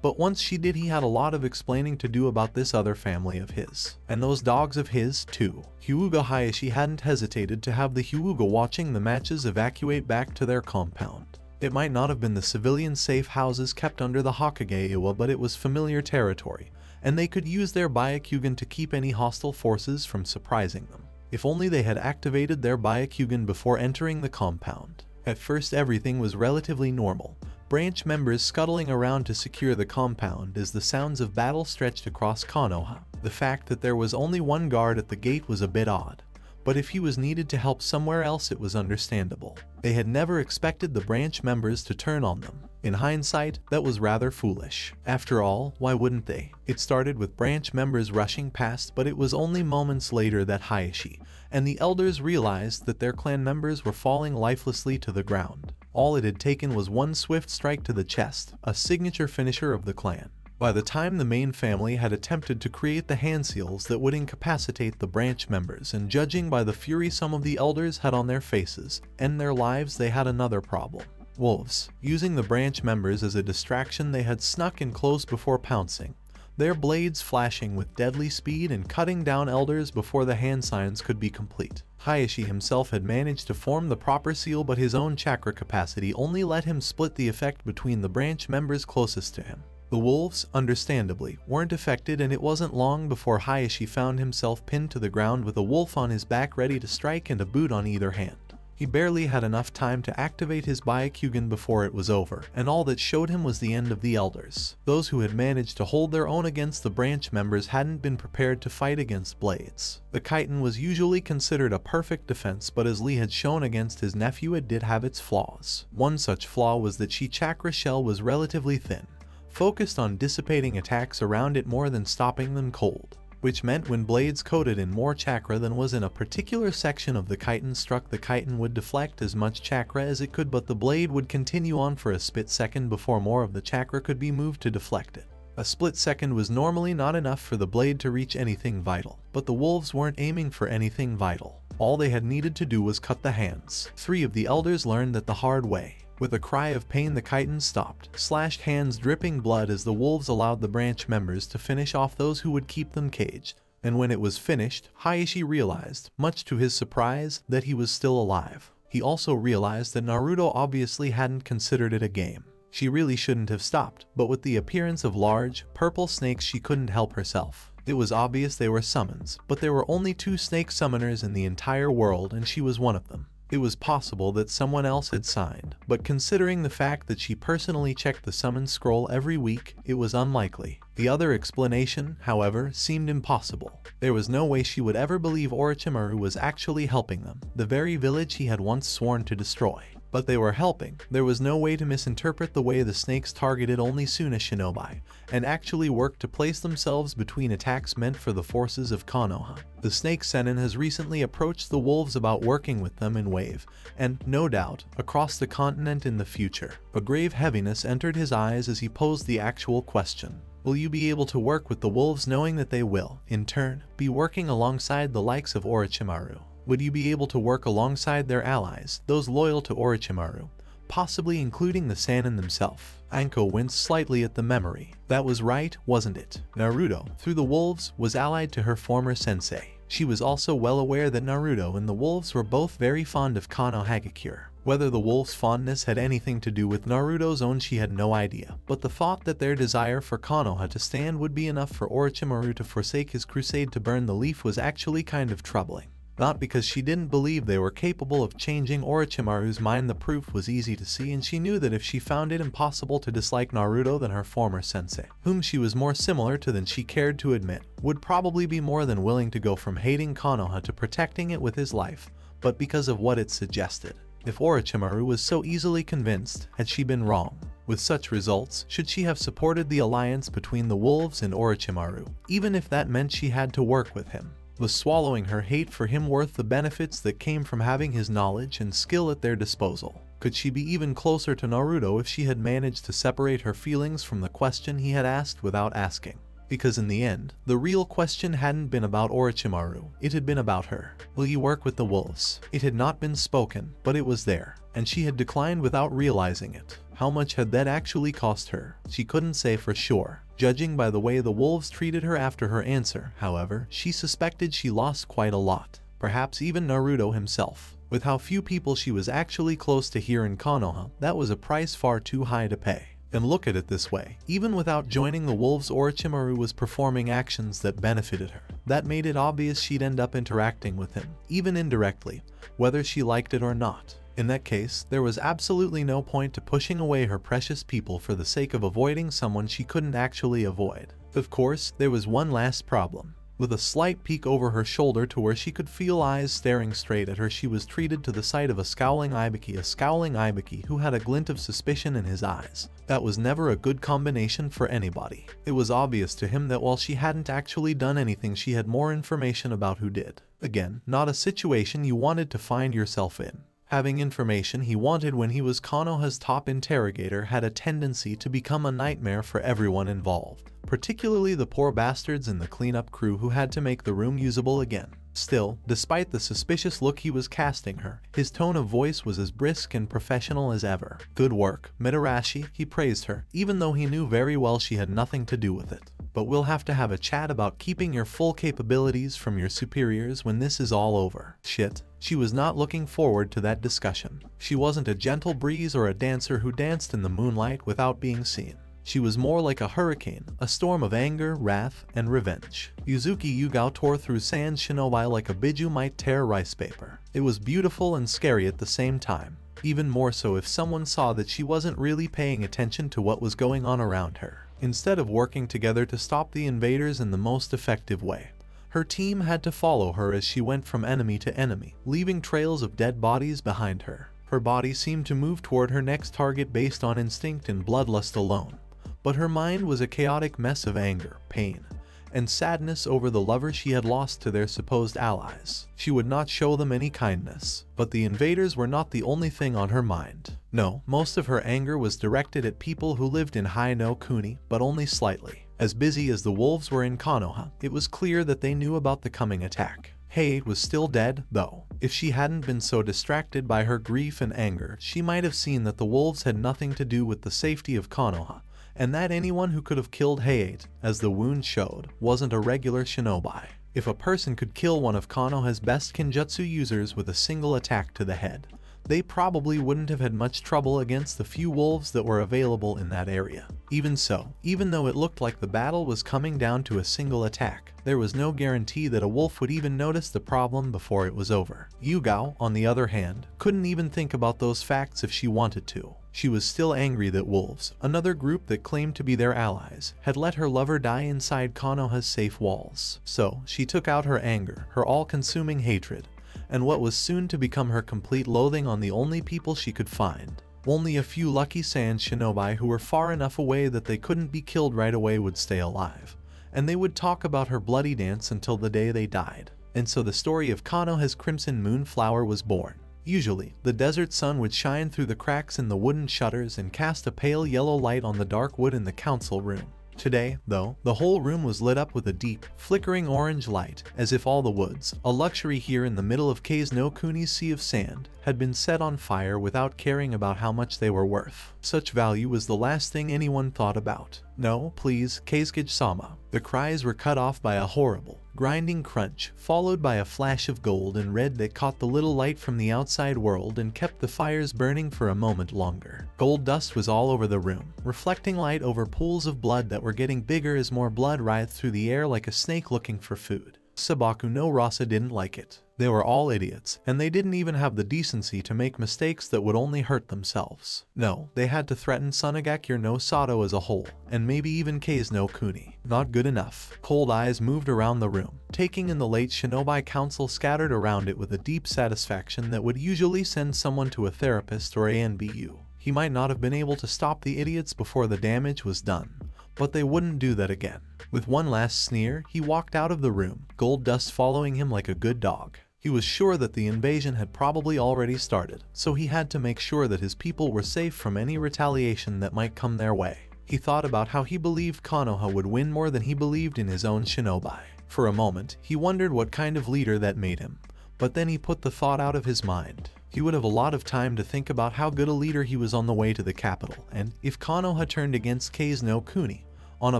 But once she did, he had a lot of explaining to do about this other family of his. And those dogs of his, too. Hyuga Hayashi hadn't hesitated to have the Hyuga watching the matches evacuate back to their compound. It might not have been the civilian safe houses kept under the Hokage-iwa, but it was familiar territory, and they could use their Byakugan to keep any hostile forces from surprising them. If only they had activated their Byakugan before entering the compound. At first everything was relatively normal. Branch members scuttling around to secure the compound as the sounds of battle stretched across Konoha. The fact that there was only one guard at the gate was a bit odd, but if he was needed to help somewhere else it was understandable. They had never expected the branch members to turn on them. In hindsight, that was rather foolish. After all, why wouldn't they? It started with branch members rushing past, but it was only moments later that Hayashi and the elders realized that their clan members were falling lifelessly to the ground. All it had taken was one swift strike to the chest, a signature finisher of the clan. By the time the main family had attempted to create the hand seals that would incapacitate the branch members, and judging by the fury some of the elders had on their faces, end their lives, they had another problem. Wolves. Using the branch members as a distraction, they had snuck in close before pouncing, their blades flashing with deadly speed and cutting down elders before the hand signs could be complete. Hayashi himself had managed to form the proper seal, but his own chakra capacity only let him split the effect between the branch members closest to him. The wolves, understandably, weren't affected, and it wasn't long before Hayashi found himself pinned to the ground with a wolf on his back ready to strike and a boot on either hand. He barely had enough time to activate his Byakugan before it was over, and all that showed him was the end of the elders. Those who had managed to hold their own against the branch members hadn't been prepared to fight against blades. The chitin was usually considered a perfect defense, but as Lee had shown against his nephew, it did have its flaws. One such flaw was that Chi chakra shell was relatively thin, focused on dissipating attacks around it more than stopping them cold, which meant when blades coated in more chakra than was in a particular section of the chitin struck, the chitin would deflect as much chakra as it could, but the blade would continue on for a split second before more of the chakra could be moved to deflect it. A split second was normally not enough for the blade to reach anything vital, but the wolves weren't aiming for anything vital. All they had needed to do was cut the hands. 3 of the elders learned that the hard way. With a cry of pain, the chitin stopped, slashed hands dripping blood as the wolves allowed the branch members to finish off those who would keep them caged. And when it was finished, Hayashi realized, much to his surprise, that he was still alive. He also realized that Naruto obviously hadn't considered it a game. She really shouldn't have stopped, but with the appearance of large, purple snakes she couldn't help herself. It was obvious they were summons, but there were only 2 snake summoners in the entire world, and she was one of them. It was possible that someone else had signed, but considering the fact that she personally checked the summon scroll every week, it was unlikely. The other explanation, however, seemed impossible. There was no way she would ever believe Orochimaru was actually helping them, the very village he had once sworn to destroy. But they were helping. There was no way to misinterpret the way the snakes targeted only Suna Shinobi, and actually worked to place themselves between attacks meant for the forces of Konoha. The Snake Sennin has recently approached the wolves about working with them in Wave, and, no doubt, across the continent in the future. A grave heaviness entered his eyes as he posed the actual question. Will you be able to work with the wolves, knowing that they will, in turn, be working alongside the likes of Orochimaru? Would you be able to work alongside their allies, those loyal to Orochimaru, possibly including the Sannin themselves? Anko winced slightly at the memory. That was right, wasn't it? Naruto, through the wolves, was allied to her former sensei. She was also well aware that Naruto and the wolves were both very fond of Konohagakure. Whether the wolves' fondness had anything to do with Naruto's own, she had no idea, but the thought that their desire for Konoha to stand would be enough for Orochimaru to forsake his crusade to burn the leaf was actually kind of troubling. Not because she didn't believe they were capable of changing Orochimaru's mind, the proof was easy to see, and she knew that if she found it impossible to dislike Naruto, then her former sensei, whom she was more similar to than she cared to admit, would probably be more than willing to go from hating Konoha to protecting it with his life, but because of what it suggested. If Orochimaru was so easily convinced, had she been wrong? With such results, should she have supported the alliance between the wolves and Orochimaru, even if that meant she had to work with him? Was swallowing her hate for him worth the benefits that came from having his knowledge and skill at their disposal? Could she be even closer to Naruto if she had managed to separate her feelings from the question he had asked without asking? Because in the end, the real question hadn't been about Orochimaru, it had been about her. Will you work with the wolves? It had not been spoken, but it was there, and she had declined without realizing it. How much had that actually cost her? She couldn't say for sure. Judging by the way the wolves treated her after her answer, however, she suspected she lost quite a lot. Perhaps even Naruto himself. With how few people she was actually close to here in Konoha, that was a price far too high to pay. And look at it this way, even without joining the wolves, Orochimaru was performing actions that benefited her. That made it obvious she'd end up interacting with him, even indirectly, whether she liked it or not. In that case, there was absolutely no point to pushing away her precious people for the sake of avoiding someone she couldn't actually avoid. Of course, there was one last problem. With a slight peek over her shoulder to where she could feel eyes staring straight at her, she was treated to the sight of a scowling Ibiki who had a glint of suspicion in his eyes. That was never a good combination for anybody. It was obvious to him that while she hadn't actually done anything, she had more information about who did. Again, not a situation you wanted to find yourself in. Having information he wanted when he was Konoha's top interrogator had a tendency to become a nightmare for everyone involved, particularly the poor bastards in the cleanup crew who had to make the room usable again. Still, despite the suspicious look he was casting her, his tone of voice was as brisk and professional as ever. Good work, Mitarashi, he praised her, even though he knew very well she had nothing to do with it. But we'll have to have a chat about keeping your full capabilities from your superiors when this is all over. Shit. She was not looking forward to that discussion. She wasn't a gentle breeze or a dancer who danced in the moonlight without being seen. She was more like a hurricane, a storm of anger, wrath, and revenge. Yuzuki Yugao tore through Sand Shinobi like a biju might tear rice paper. It was beautiful and scary at the same time. Even more so if someone saw that she wasn't really paying attention to what was going on around her. Instead of working together to stop the invaders in the most effective way, her team had to follow her as she went from enemy to enemy, leaving trails of dead bodies behind her. Her body seemed to move toward her next target based on instinct and bloodlust alone, but her mind was a chaotic mess of anger, pain, and sadness over the lover she had lost to their supposed allies. She would not show them any kindness, but the invaders were not the only thing on her mind. No, most of her anger was directed at people who lived in Hai no Kuni, but only slightly. As busy as the wolves were in Konoha, it was clear that they knew about the coming attack. Hei was still dead, though. If she hadn't been so distracted by her grief and anger, she might have seen that the wolves had nothing to do with the safety of Konoha, and that anyone who could have killed Heiate, as the wound showed, wasn't a regular shinobi. If a person could kill one of Konoha's best Kenjutsu users with a single attack to the head, they probably wouldn't have had much trouble against the few wolves that were available in that area. Even so, even though it looked like the battle was coming down to a single attack, there was no guarantee that a wolf would even notice the problem before it was over. Yugao, on the other hand, couldn't even think about those facts if she wanted to. She was still angry that wolves, another group that claimed to be their allies, had let her lover die inside Konoha's safe walls. So, she took out her anger, her all-consuming hatred, and what was soon to become her complete loathing on the only people she could find. Only a few lucky sand shinobi who were far enough away that they couldn't be killed right away would stay alive, and they would talk about her bloody dance until the day they died. And so the story of Konoha's Crimson Moonflower was born. Usually, the desert sun would shine through the cracks in the wooden shutters and cast a pale yellow light on the dark wood in the council room. Today, though, the whole room was lit up with a deep, flickering orange light, as if all the woods, a luxury here in the middle of Kei's no Kuni's sea of sand, had been set on fire without caring about how much they were worth. Such value was the last thing anyone thought about. No, please, Keisuke-sama. The cries were cut off by a horrible, grinding crunch, followed by a flash of gold and red that caught the little light from the outside world and kept the fires burning for a moment longer. Gold dust was all over the room, reflecting light over pools of blood that were getting bigger as more blood writhed through the air like a snake looking for food. Sabaku no Rasa didn't like it. They were all idiots, and they didn't even have the decency to make mistakes that would only hurt themselves. No, they had to threaten Sunagakure no Sato as a whole, and maybe even Kei's no Kuni. Not good enough. Cold eyes moved around the room, taking in the late shinobi council scattered around it with a deep satisfaction that would usually send someone to a therapist or ANBU. He might not have been able to stop the idiots before the damage was done, but they wouldn't do that again. With one last sneer, he walked out of the room, gold dust following him like a good dog. He was sure that the invasion had probably already started, so he had to make sure that his people were safe from any retaliation that might come their way. He thought about how he believed Konoha would win more than he believed in his own shinobi. For a moment, he wondered what kind of leader that made him, but then he put the thought out of his mind. He would have a lot of time to think about how good a leader he was on the way to the capital, and if Konoha turned against Kei's no Kuni on a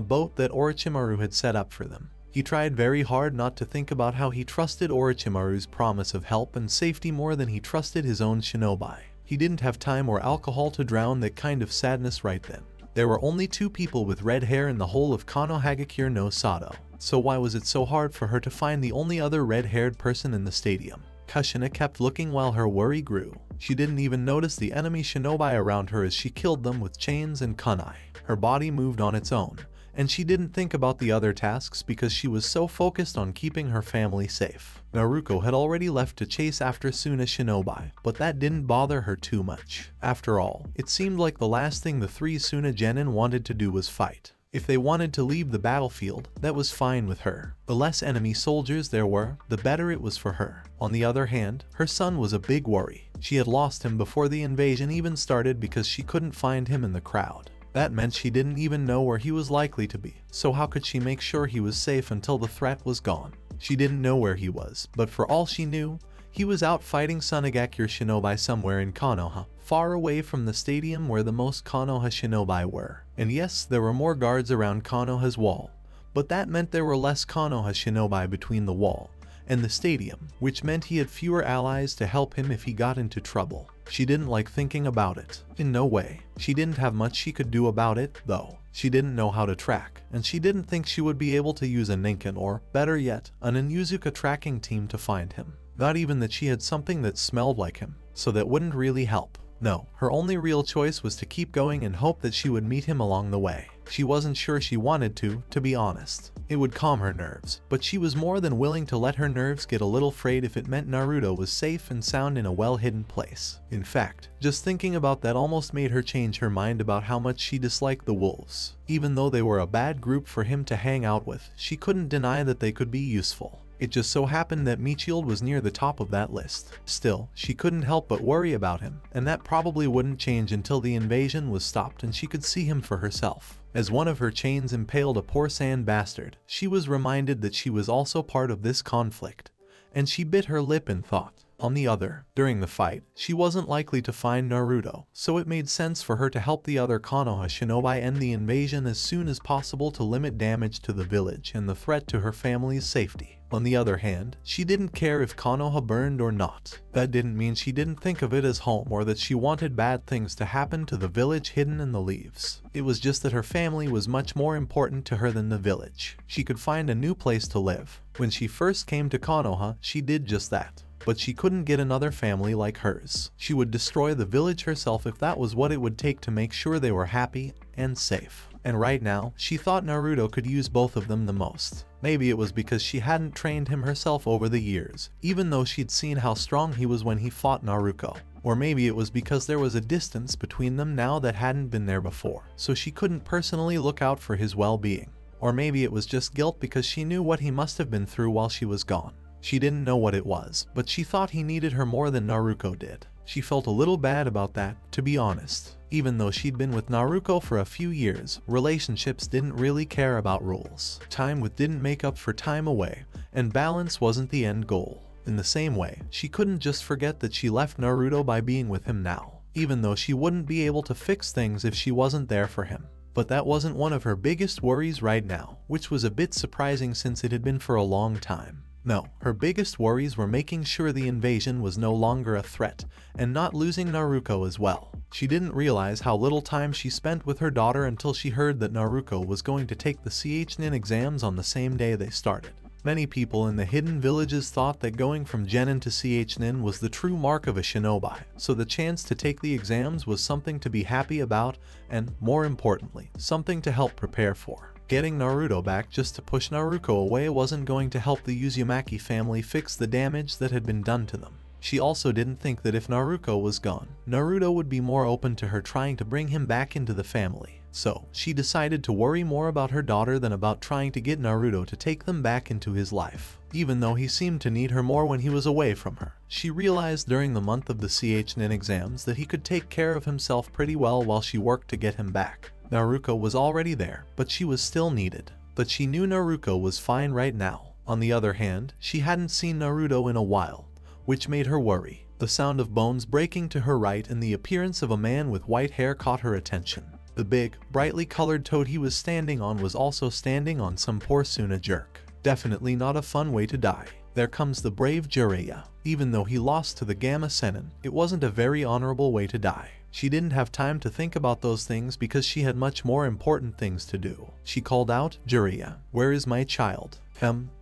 boat that Orochimaru had set up for them. He tried very hard not to think about how he trusted Orochimaru's promise of help and safety more than he trusted his own shinobi. He didn't have time or alcohol to drown that kind of sadness right then. There were only 2 people with red hair in the whole of Konohagakure no Sado, so why was it so hard for her to find the only other red-haired person in the stadium? Kushina kept looking while her worry grew. She didn't even notice the enemy shinobi around her as she killed them with chains and kunai. Her body moved on its own, and she didn't think about the other tasks because she was so focused on keeping her family safe. Naruto had already left to chase after Suna shinobi, but that didn't bother her too much. After all, it seemed like the last thing the 3 Suna genin wanted to do was fight. If they wanted to leave the battlefield, that was fine with her. The less enemy soldiers there were, the better it was for her. On the other hand, her son was a big worry. She had lost him before the invasion even started because she couldn't find him in the crowd. That meant she didn't even know where he was likely to be, so how could she make sure he was safe until the threat was gone? She didn't know where he was, but for all she knew, he was out fighting Sunagakure shinobi somewhere in Konoha, far away from the stadium where the most Konoha shinobi were. And yes, there were more guards around Konoha's wall, but that meant there were less Konoha shinobi between the wall and the stadium, which meant he had fewer allies to help him if he got into trouble. She didn't like thinking about it. In no way. She didn't have much she could do about it, though. She didn't know how to track, and she didn't think she would be able to use a Ninken or, better yet, an Inuzuka tracking team to find him. Not even that she had something that smelled like him, so that wouldn't really help. No, her only real choice was to keep going and hope that she would meet him along the way. She wasn't sure she wanted to be honest. It would calm her nerves, but she was more than willing to let her nerves get a little frayed if it meant Naruto was safe and sound in a well-hidden place. In fact, just thinking about that almost made her change her mind about how much she disliked the wolves. Even though they were a bad group for him to hang out with, she couldn't deny that they could be useful. It just so happened that Michild was near the top of that list. Still, she couldn't help but worry about him, and that probably wouldn't change until the invasion was stopped and she could see him for herself. As one of her chains impaled a poor sand bastard, she was reminded that she was also part of this conflict, and she bit her lip in thought. On the other, during the fight, she wasn't likely to find Naruto, so it made sense for her to help the other Konoha shinobi end the invasion as soon as possible to limit damage to the village and the threat to her family's safety. On the other hand, she didn't care if Konoha burned or not. That didn't mean she didn't think of it as home or that she wanted bad things to happen to the village hidden in the leaves. It was just that her family was much more important to her than the village. She could find a new place to live. When she first came to Konoha, she did just that. But she couldn't get another family like hers. She would destroy the village herself if that was what it would take to make sure they were happy and safe. And right now, she thought Naruto could use both of them the most. Maybe it was because she hadn't trained him herself over the years, even though she'd seen how strong he was when he fought Naruto. Or maybe it was because there was a distance between them now that hadn't been there before, so she couldn't personally look out for his well-being. Or maybe it was just guilt because she knew what he must have been through while she was gone. She didn't know what it was, but she thought he needed her more than Naruto did. She felt a little bad about that, to be honest. Even though she'd been with Naruto for a few years, relationships didn't really care about rules. Time with didn't make up for time away, and balance wasn't the end goal. In the same way, she couldn't just forget that she left Naruto by being with him now, even though she wouldn't be able to fix things if she wasn't there for him. But that wasn't one of her biggest worries right now, which was a bit surprising since it had been for a long time. No, her biggest worries were making sure the invasion was no longer a threat, and not losing Naruto as well. She didn't realize how little time she spent with her daughter until she heard that Naruto was going to take the CHNIN exams on the same day they started. Many people in the hidden villages thought that going from Genin to CHNIN was the true mark of a shinobi, so the chance to take the exams was something to be happy about and, more importantly, something to help prepare for. Getting Naruto back just to push Naruto away wasn't going to help the Uzumaki family fix the damage that had been done to them. She also didn't think that if Naruto was gone, Naruto would be more open to her trying to bring him back into the family. So, she decided to worry more about her daughter than about trying to get Naruto to take them back into his life. Even though he seemed to need her more when he was away from her, she realized during the month of the CHNIN exams that he could take care of himself pretty well while she worked to get him back. Naruto was already there, but she was still needed. But she knew Naruto was fine right now. On the other hand, she hadn't seen Naruto in a while, which made her worry. The sound of bones breaking to her right and the appearance of a man with white hair caught her attention. The big, brightly colored toad he was standing on was also standing on some poor Suna jerk. Definitely not a fun way to die. There comes the brave Jiraiya. Even though he lost to the Gamma Sennin, it wasn't a very honorable way to die. She didn't have time to think about those things because she had much more important things to do. She called out, "Jiraiya, where is my child?"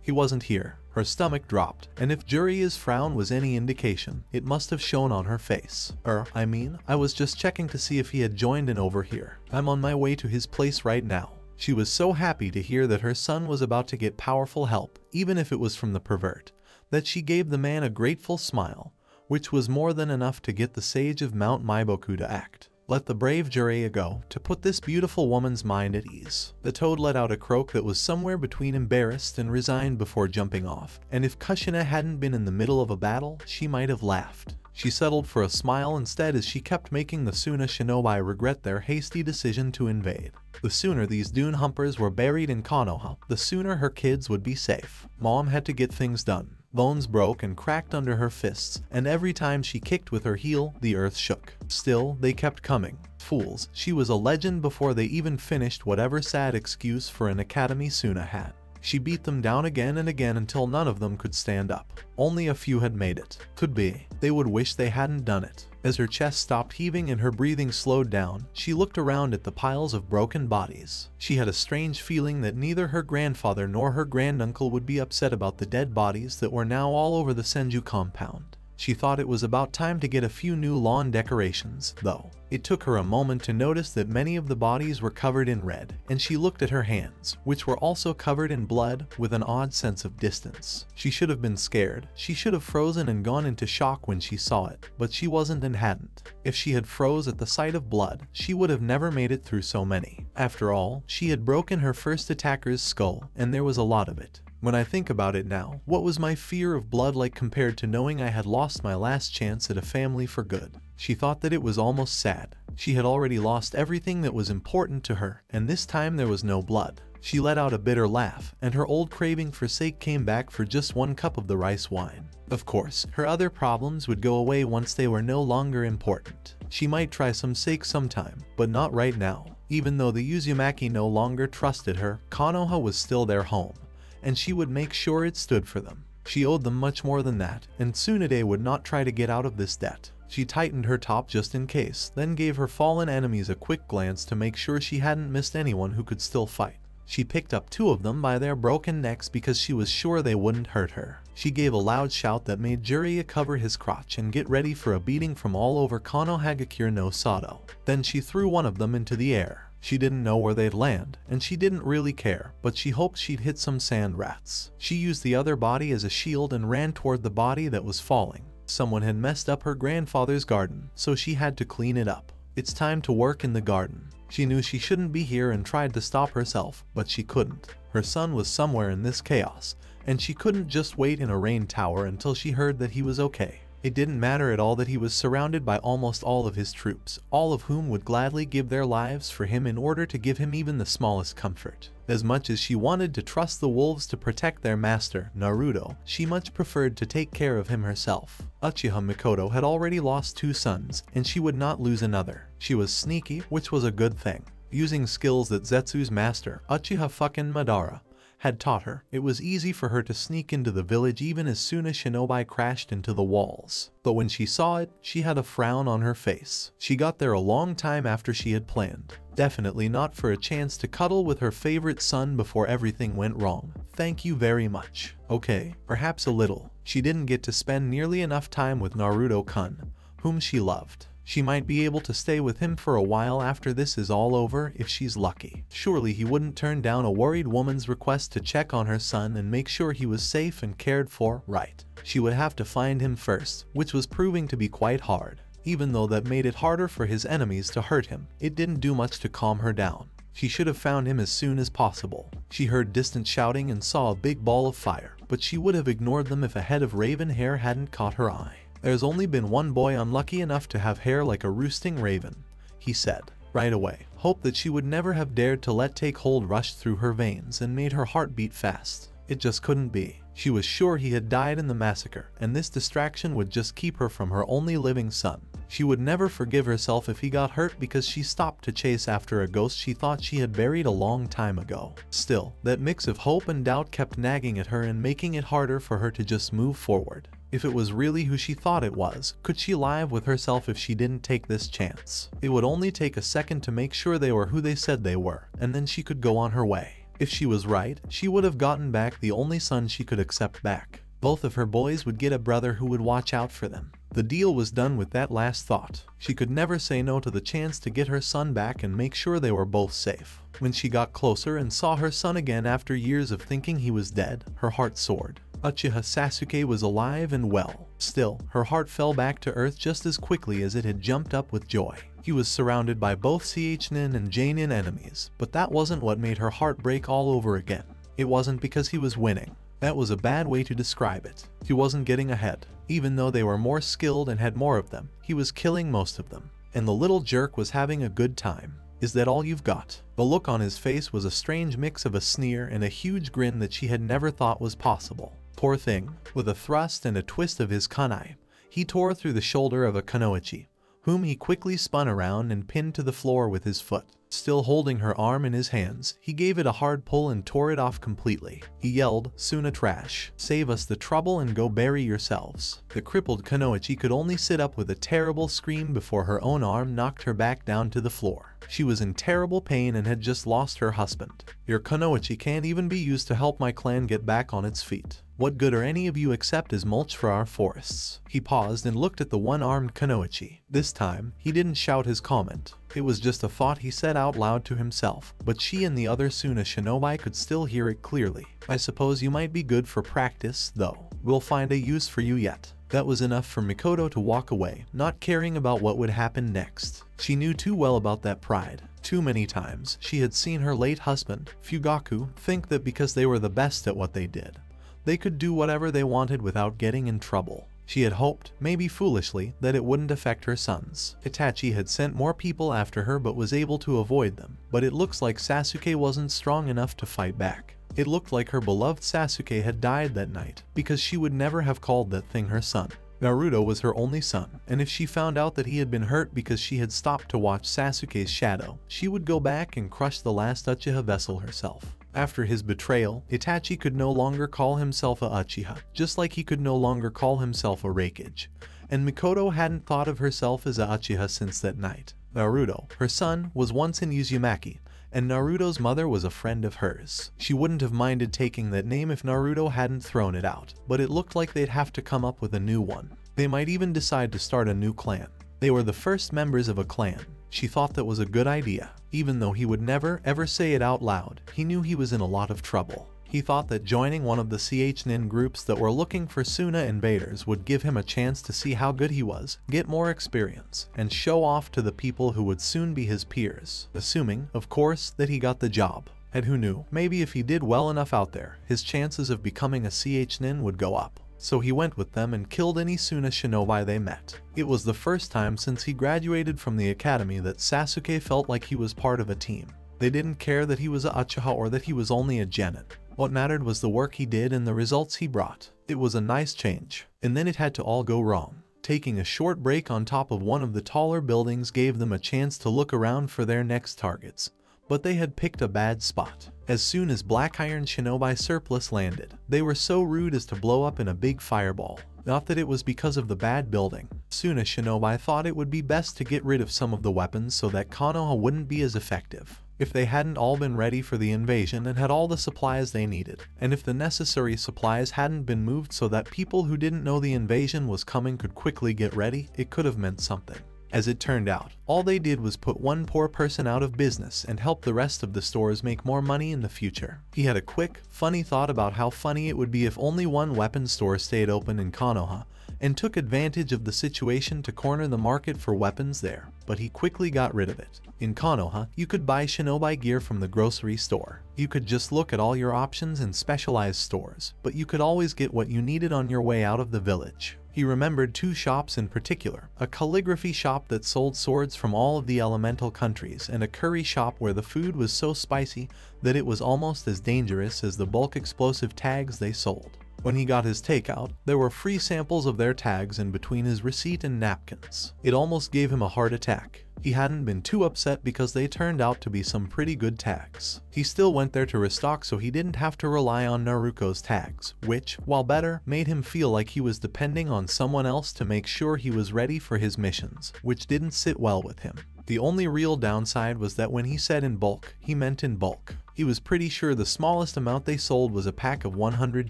He wasn't here. Her stomach dropped, and if Jiraiya's frown was any indication, it must have shown on her face. I was just checking to see if he had joined in over here. I'm on my way to his place right now. She was so happy to hear that her son was about to get powerful help, even if it was from the pervert, that she gave the man a grateful smile, which was more than enough to get the sage of Mount Maiboku to act. Let the brave Jiraiya go, to put this beautiful woman's mind at ease. The toad let out a croak that was somewhere between embarrassed and resigned before jumping off, and if Kushina hadn't been in the middle of a battle, she might have laughed. She settled for a smile instead as she kept making the Suna shinobi regret their hasty decision to invade. The sooner these dune humpers were buried in Konoha, the sooner her kids would be safe. Mom had to get things done. Bones broke and cracked under her fists, and every time she kicked with her heel, the earth shook. Still, they kept coming. Fools, she was a legend before they even finished whatever sad excuse for an academy Suna had. She beat them down again and again until none of them could stand up. Only a few had made it. Could be. They would wish they hadn't done it. As her chest stopped heaving and her breathing slowed down, she looked around at the piles of broken bodies. She had a strange feeling that neither her grandfather nor her granduncle would be upset about the dead bodies that were now all over the Senju compound. She thought it was about time to get a few new lawn decorations, though. It took her a moment to notice that many of the bodies were covered in red, and she looked at her hands, which were also covered in blood, with an odd sense of distance. She should have been scared. She should have frozen and gone into shock when she saw it, but she wasn't and hadn't. If she had froze at the sight of blood, she would have never made it through so many. After all, she had broken her first attacker's skull, and there was a lot of it. When I think about it now, what was my fear of blood like compared to knowing I had lost my last chance at a family for good? She thought that it was almost sad. She had already lost everything that was important to her, and this time there was no blood. She let out a bitter laugh, and her old craving for sake came back for just one cup of the rice wine. Of course, her other problems would go away once they were no longer important. She might try some sake sometime, but not right now. Even though the Uzumaki no longer trusted her, Konoha was still their home, and she would make sure it stood for them. She owed them much more than that, and Tsunade would not try to get out of this debt. She tightened her top just in case, then gave her fallen enemies a quick glance to make sure she hadn't missed anyone who could still fight. She picked up two of them by their broken necks because she was sure they wouldn't hurt her. She gave a loud shout that made Jiraiya cover his crotch and get ready for a beating from all over Konohagakure no Sato. Then she threw one of them into the air. She didn't know where they'd land, and she didn't really care, but she hoped she'd hit some sand rats. She used the other body as a shield and ran toward the body that was falling. Someone had messed up her grandfather's garden, so she had to clean it up. It's time to work in the garden. She knew she shouldn't be here and tried to stop herself, but she couldn't. Her son was somewhere in this chaos, and she couldn't just wait in a rain tower until she heard that he was okay. It didn't matter at all that he was surrounded by almost all of his troops, all of whom would gladly give their lives for him in order to give him even the smallest comfort. As much as she wanted to trust the wolves to protect their master, Naruto, she much preferred to take care of him herself. Uchiha Mikoto had already lost 2 sons, and she would not lose another. She was sneaky, which was a good thing. Using skills that Zetsu's master, Uchiha fucking Madara, had taught her, it was easy for her to sneak into the village even as soon as Shinobi crashed into the walls. But when she saw it, she had a frown on her face. She got there a long time after she had planned. Definitely not for a chance to cuddle with her favorite son before everything went wrong. Thank you very much. Okay, perhaps a little. She didn't get to spend nearly enough time with Naruto-kun, whom she loved. She might be able to stay with him for a while after this is all over if she's lucky. Surely he wouldn't turn down a worried woman's request to check on her son and make sure he was safe and cared for, right? She would have to find him first, which was proving to be quite hard. Even though that made it harder for his enemies to hurt him, it didn't do much to calm her down. She should have found him as soon as possible. She heard distant shouting and saw a big ball of fire, but she would have ignored them if a head of raven hair hadn't caught her eye. There's only been one boy unlucky enough to have hair like a roosting raven, he said. right away. Hope that she would never have dared to let take hold rushed through her veins and made her heart beat fast. It just couldn't be. She was sure he had died in the massacre, and this distraction would just keep her from her only living son. She would never forgive herself if he got hurt because she stopped to chase after a ghost she thought she had buried a long time ago. Still, that mix of hope and doubt kept nagging at her and making it harder for her to just move forward. If it was really who she thought it was, could she lie with herself if she didn't take this chance? It would only take a second to make sure they were who they said they were, and then she could go on her way. If she was right, she would have gotten back the only son she could accept back. Both of her boys would get a brother who would watch out for them. The deal was done with that last thought. She could never say no to the chance to get her son back and make sure they were both safe. When she got closer and saw her son again after years of thinking he was dead, her heart soared. Uchiha Sasuke was alive and well. Still, her heart fell back to earth just as quickly as it had jumped up with joy. He was surrounded by both CH-nin and J-nin enemies, but that wasn't what made her heart break all over again. It wasn't because he was winning. That was a bad way to describe it. He wasn't getting ahead. Even though they were more skilled and had more of them, he was killing most of them. And the little jerk was having a good time. Is that all you've got? The look on his face was a strange mix of a sneer and a huge grin that she had never thought was possible. Poor thing. With a thrust and a twist of his kunai, he tore through the shoulder of a kunoichi, whom he quickly spun around and pinned to the floor with his foot. Still holding her arm in his hands, he gave it a hard pull and tore it off completely. He yelled, "Suna trash, save us the trouble and go bury yourselves." The crippled kunoichi could only sit up with a terrible scream before her own arm knocked her back down to the floor. She was in terrible pain and had just lost her husband. "Your kunoichi can't even be used to help my clan get back on its feet. What good are any of you except as mulch for our forests?" He paused and looked at the one-armed kunoichi. This time, he didn't shout his comment. It was just a thought he said out loud to himself, but she and the other Suna shinobi could still hear it clearly. "I suppose you might be good for practice, though. We'll find a use for you yet." That was enough for Mikoto to walk away, not caring about what would happen next. She knew too well about that pride. Too many times, she had seen her late husband, Fugaku, think that because they were the best at what they did, they could do whatever they wanted without getting in trouble. She had hoped, maybe foolishly, that it wouldn't affect her sons. Itachi had sent more people after her but was able to avoid them, but it looks like Sasuke wasn't strong enough to fight back. It looked like her beloved Sasuke had died that night, because she would never have called that thing her son. Naruto was her only son, and if she found out that he had been hurt because she had stopped to watch Sasuke's shadow, she would go back and crush the last Uchiha vessel herself. After his betrayal, Itachi could no longer call himself a Uchiha, just like he could no longer call himself a Raikage. And Mikoto hadn't thought of herself as a Uchiha since that night. Naruto, her son, was once in Uzumaki, and Naruto's mother was a friend of hers. She wouldn't have minded taking that name if Naruto hadn't thrown it out, but it looked like they'd have to come up with a new one. They might even decide to start a new clan. They were the first members of a clan. She thought that was a good idea. Even though he would never ever say it out loud, he knew he was in a lot of trouble. He thought that joining one of the CH-nin groups that were looking for Suna invaders would give him a chance to see how good he was, get more experience, and show off to the people who would soon be his peers, assuming, of course, that he got the job. And who knew, maybe if he did well enough out there, his chances of becoming a CH-nin would go up. So he went with them and killed any Suna shinobi they met. It was the first time since he graduated from the academy that Sasuke felt like he was part of a team. They didn't care that he was a Uchiha or that he was only a genin. What mattered was the work he did and the results he brought. It was a nice change. And then it had to all go wrong. Taking a short break on top of one of the taller buildings gave them a chance to look around for their next targets. But they had picked a bad spot. As soon as Black Iron Shinobi surplus landed, they were so rude as to blow up in a big fireball. Not that it was because of the bad building. Suna Shinobi thought it would be best to get rid of some of the weapons so that Konoha wouldn't be as effective. If they hadn't all been ready for the invasion and had all the supplies they needed, and if the necessary supplies hadn't been moved so that people who didn't know the invasion was coming could quickly get ready, it could have meant something. As it turned out, all they did was put one poor person out of business and help the rest of the stores make more money in the future. He had a quick, funny thought about how funny it would be if only one weapon store stayed open in Konoha, and took advantage of the situation to corner the market for weapons there, but he quickly got rid of it. In Konoha, you could buy shinobi gear from the grocery store. You could just look at all your options in specialized stores, but you could always get what you needed on your way out of the village. He remembered two shops in particular, a calligraphy shop that sold swords from all of the elemental countries and a curry shop where the food was so spicy that it was almost as dangerous as the bulk explosive tags they sold. When he got his takeout, there were free samples of their tags in between his receipt and napkins. It almost gave him a heart attack. He hadn't been too upset because they turned out to be some pretty good tags. He still went there to restock so he didn't have to rely on Naruto's tags, which, while better, made him feel like he was depending on someone else to make sure he was ready for his missions, which didn't sit well with him. The only real downside was that when he said in bulk, he meant in bulk. He was pretty sure the smallest amount they sold was a pack of 100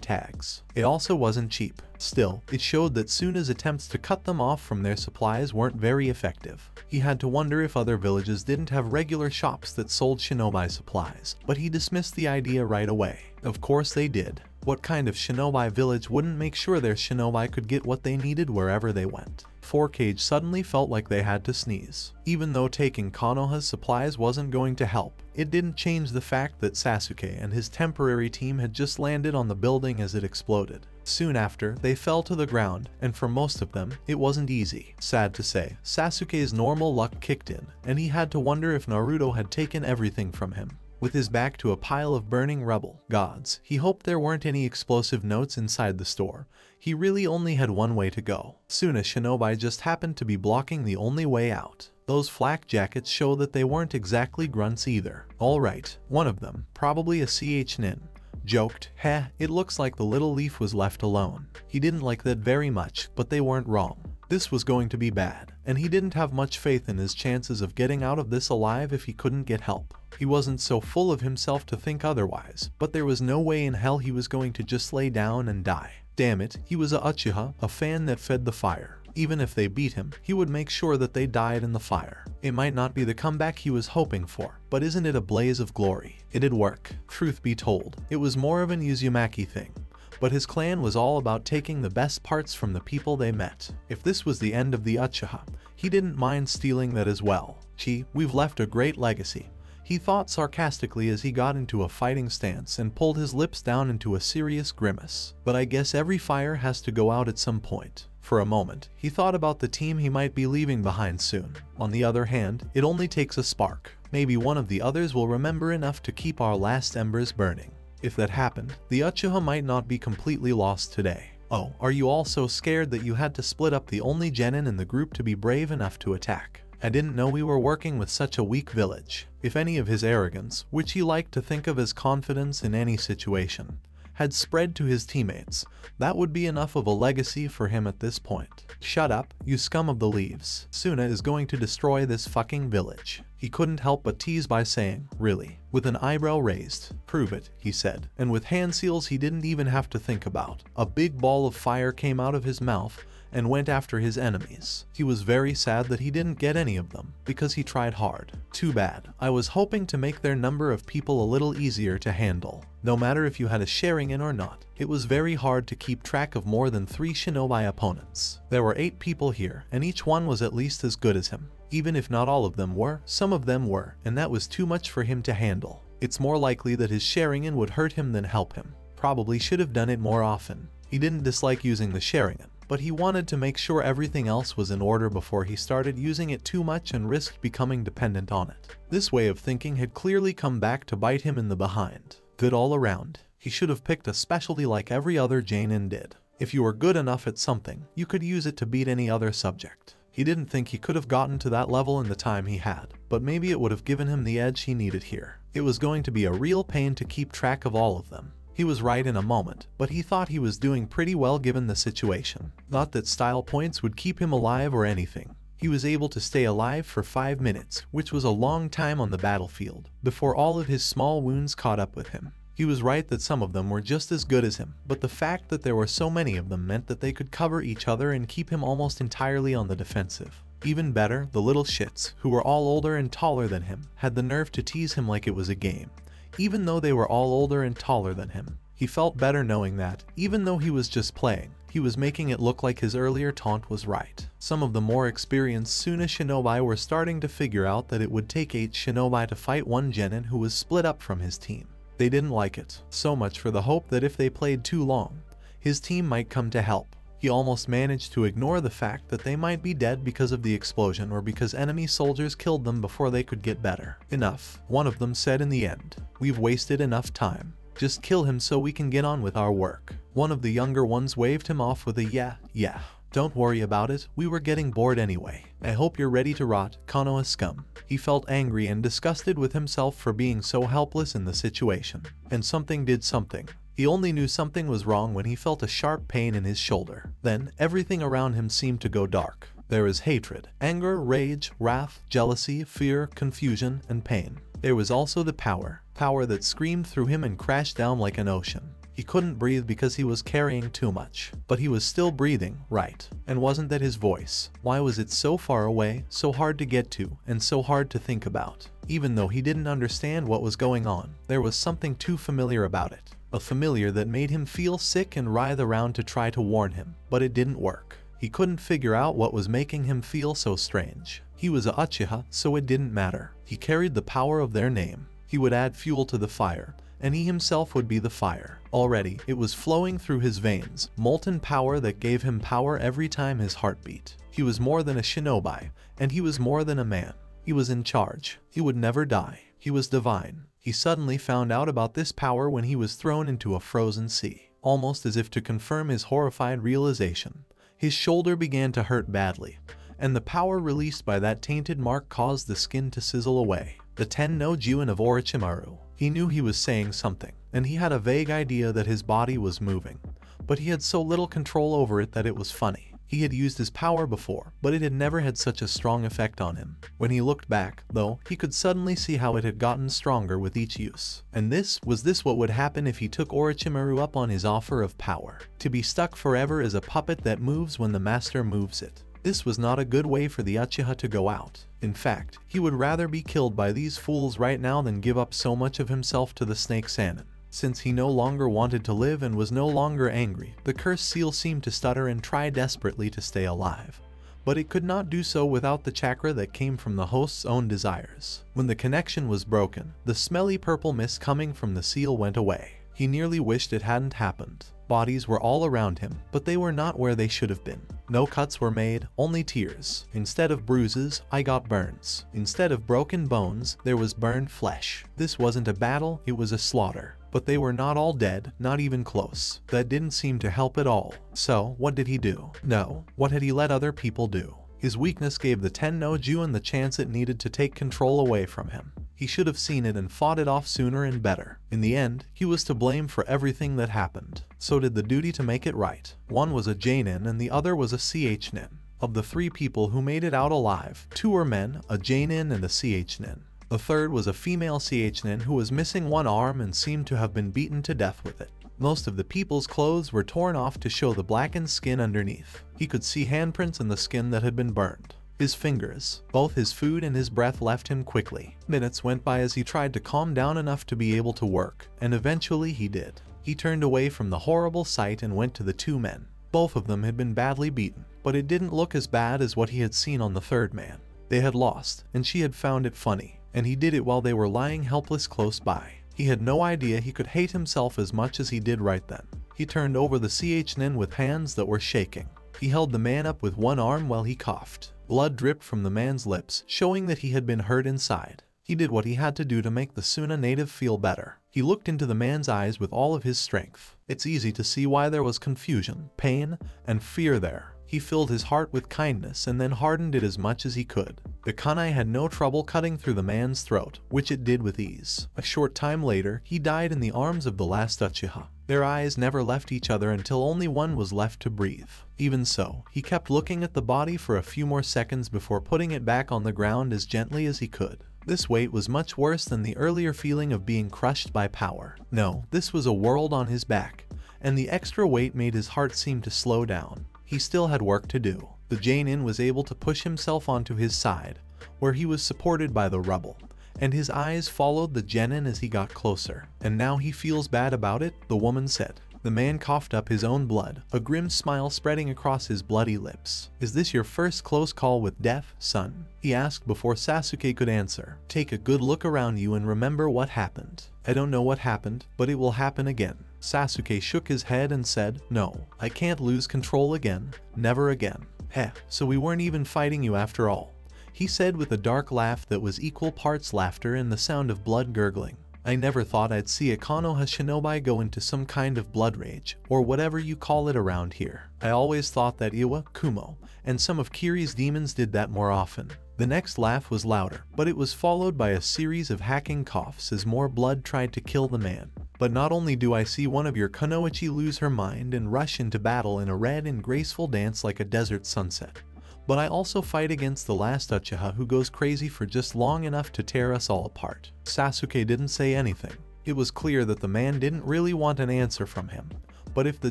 tags. It also wasn't cheap. Still, it showed that Suna's attempts to cut them off from their supplies weren't very effective. He had to wonder if other villages didn't have regular shops that sold shinobi supplies, but he dismissed the idea right away. Of course they did. What kind of shinobi village wouldn't make sure their shinobi could get what they needed wherever they went? 4Cage suddenly felt like they had to sneeze. Even though taking Konoha's supplies wasn't going to help, it didn't change the fact that Sasuke and his temporary team had just landed on the building as it exploded. Soon after, they fell to the ground, and for most of them, it wasn't easy. Sad to say, Sasuke's normal luck kicked in, and he had to wonder if Naruto had taken everything from him. With his back to a pile of burning rebel gods, he hoped there weren't any explosive notes inside the store. He really only had one way to go. Soon a shinobi just happened to be blocking the only way out. Those flak jackets show that they weren't exactly grunts either. Alright, one of them, probably a CH Nin, joked, "Heh, it looks like the little leaf was left alone." He didn't like that very much, but they weren't wrong. This was going to be bad, and he didn't have much faith in his chances of getting out of this alive if he couldn't get help. He wasn't so full of himself to think otherwise, but there was no way in hell he was going to just lay down and die. Damn it, he was a Uchiha, a fan that fed the fire. Even if they beat him, he would make sure that they died in the fire. It might not be the comeback he was hoping for, but isn't it a blaze of glory? It'd work. Truth be told, it was more of an Uzumaki thing. But his clan was all about taking the best parts from the people they met. If this was the end of the Uchiha, he didn't mind stealing that as well. Gee, we've left a great legacy, he thought sarcastically as he got into a fighting stance and pulled his lips down into a serious grimace. But I guess every fire has to go out at some point. For a moment, he thought about the team he might be leaving behind soon. On the other hand, it only takes a spark. Maybe one of the others will remember enough to keep our last embers burning. If that happened, the Uchiha might not be completely lost today. Oh, are you all so scared that you had to split up the only genin in the group to be brave enough to attack? I didn't know we were working with such a weak village. If any of his arrogance, which he liked to think of as confidence in any situation, had spread to his teammates, that would be enough of a legacy for him at this point. Shut up, you scum of the leaves. Suna is going to destroy this fucking village. He couldn't help but tease by saying, really, with an eyebrow raised. Prove it, he said, and with hand seals he didn't even have to think about. A big ball of fire came out of his mouth and went after his enemies. He was very sad that he didn't get any of them, because he tried hard. Too bad. I was hoping to make their number of people a little easier to handle. No matter if you had a Sharingan or not, it was very hard to keep track of more than 3 shinobi opponents. There were 8 people here, and each one was at least as good as him. Even if not all of them were, some of them were, and that was too much for him to handle. It's more likely that his Sharingan would hurt him than help him. Probably should have done it more often. He didn't dislike using the Sharingan, but he wanted to make sure everything else was in order before he started using it too much and risked becoming dependent on it. This way of thinking had clearly come back to bite him in the behind. Good all around. He should have picked a specialty like every other Jonin did. If you were good enough at something, you could use it to beat any other subject. He didn't think he could have gotten to that level in the time he had, but maybe it would have given him the edge he needed here. It was going to be a real pain to keep track of all of them. He was right in a moment, but he thought he was doing pretty well given the situation. Not that style points would keep him alive or anything. He was able to stay alive for 5 minutes, which was a long time on the battlefield, before all of his small wounds caught up with him. He was right that some of them were just as good as him, but the fact that there were so many of them meant that they could cover each other and keep him almost entirely on the defensive. Even better, the little shits, who were all older and taller than him, had the nerve to tease him like it was a game. Even though they were all older and taller than him, he felt better knowing that, even though he was just playing, he was making it look like his earlier taunt was right. Some of the more experienced Suna shinobi were starting to figure out that it would take 8 shinobi to fight one genin who was split up from his team. They didn't like it. So much for the hope that if they played too long, his team might come to help. He almost managed to ignore the fact that they might be dead because of the explosion or because enemy soldiers killed them before they could get better. Enough, one of them said in the end. We've wasted enough time. Just kill him so we can get on with our work. One of the younger ones waved him off with a yeah. Don't worry about it, we were getting bored anyway. I hope you're ready to rot, Konoha scum. He felt angry and disgusted with himself for being so helpless in the situation. And something did something. He only knew something was wrong when he felt a sharp pain in his shoulder. Then, everything around him seemed to go dark. There was hatred, anger, rage, wrath, jealousy, fear, confusion, and pain. There was also the power that screamed through him and crashed down like an ocean. He couldn't breathe because he was carrying too much. But he was still breathing, right? And wasn't that his voice? Why was it so far away, so hard to get to, and so hard to think about? Even though he didn't understand what was going on, there was something too familiar about it. A familiar that made him feel sick and writhe around to try to warn him. But it didn't work. He couldn't figure out what was making him feel so strange. He was a Uchiha, so it didn't matter. He carried the power of their name. He would add fuel to the fire, and he himself would be the fire. Already, it was flowing through his veins, molten power that gave him power every time his heart beat. He was more than a shinobi, and he was more than a man. He was in charge. He would never die. He was divine. He suddenly found out about this power when he was thrown into a frozen sea. Almost as if to confirm his horrified realization, his shoulder began to hurt badly, and the power released by that tainted mark caused the skin to sizzle away. The Ten no Juin of Orochimaru. He knew he was saying something, and he had a vague idea that his body was moving, but he had so little control over it that it was funny. He had used his power before, but it had never had such a strong effect on him. When he looked back, though, he could suddenly see how it had gotten stronger with each use. And was this what would happen if he took Orochimaru up on his offer of power? To be stuck forever as a puppet that moves when the master moves it. This was not a good way for the Uchiha to go out. In fact, he would rather be killed by these fools right now than give up so much of himself to the Snake Sannin. Since he no longer wanted to live and was no longer angry, the cursed seal seemed to stutter and try desperately to stay alive. But it could not do so without the chakra that came from the host's own desires. When the connection was broken, the smelly purple mist coming from the seal went away. He nearly wished it hadn't happened. Bodies were all around him, but they were not where they should have been. No cuts were made, only tears. Instead of bruises, I got burns. Instead of broken bones, there was burned flesh. This wasn't a battle, it was a slaughter. But they were not all dead, not even close. That didn't seem to help at all. So, what did he do? No, what had he let other people do? His weakness gave the Ten no Juin the chance it needed to take control away from him. He should have seen it and fought it off sooner and better. In the end, he was to blame for everything that happened. So did the duty to make it right. One was a J-nin and the other was a CH-nin. Of the three people who made it out alive, two were men, a J-nin and a CH-nin. The third was a female CH-nin who was missing one arm and seemed to have been beaten to death with it. Most of the people's clothes were torn off to show the blackened skin underneath. He could see handprints in the skin that had been burned. His fingers, both his food and his breath left him quickly. Minutes went by as he tried to calm down enough to be able to work, and eventually he did. He turned away from the horrible sight and went to the two men. Both of them had been badly beaten, but it didn't look as bad as what he had seen on the third man. They had lost, and she had found it funny, and he did it while they were lying helpless close by. He had no idea he could hate himself as much as he did right then. He turned over the CH-nin with hands that were shaking. He held the man up with one arm while he coughed. Blood dripped from the man's lips, showing that he had been hurt inside. He did what he had to do to make the Suna native feel better. He looked into the man's eyes with all of his strength. It's easy to see why there was confusion, pain, and fear there. He filled his heart with kindness and then hardened it as much as he could. The kunai had no trouble cutting through the man's throat, which it did with ease. A short time later, he died in the arms of the last Uchiha. Their eyes never left each other until only one was left to breathe. Even so, he kept looking at the body for a few more seconds before putting it back on the ground as gently as he could. This weight was much worse than the earlier feeling of being crushed by power. No, this was a world on his back, and the extra weight made his heart seem to slow down. He still had work to do. The J-nin was able to push himself onto his side, where he was supported by the rubble, and his eyes followed the genin as he got closer. And now he feels bad about it, the woman said. The man coughed up his own blood, a grim smile spreading across his bloody lips. Is this your first close call with death, son? He asked before Sasuke could answer. Take a good look around you and remember what happened. I don't know what happened, but it will happen again. Sasuke shook his head and said, "No, I can't lose control again, never again." "Heh, so we weren't even fighting you after all," he said with a dark laugh that was equal parts laughter and the sound of blood gurgling. "I never thought I'd see a Konoha shinobi go into some kind of blood rage, or whatever you call it around here. I always thought that Iwa, Kumo, and some of Kiri's demons did that more often." The next laugh was louder, but it was followed by a series of hacking coughs as more blood tried to kill the man. "But not only do I see one of your Kunoichi lose her mind and rush into battle in a red and graceful dance like a desert sunset, but I also fight against the last Uchiha who goes crazy for just long enough to tear us all apart." Sasuke didn't say anything. It was clear that the man didn't really want an answer from him. But if the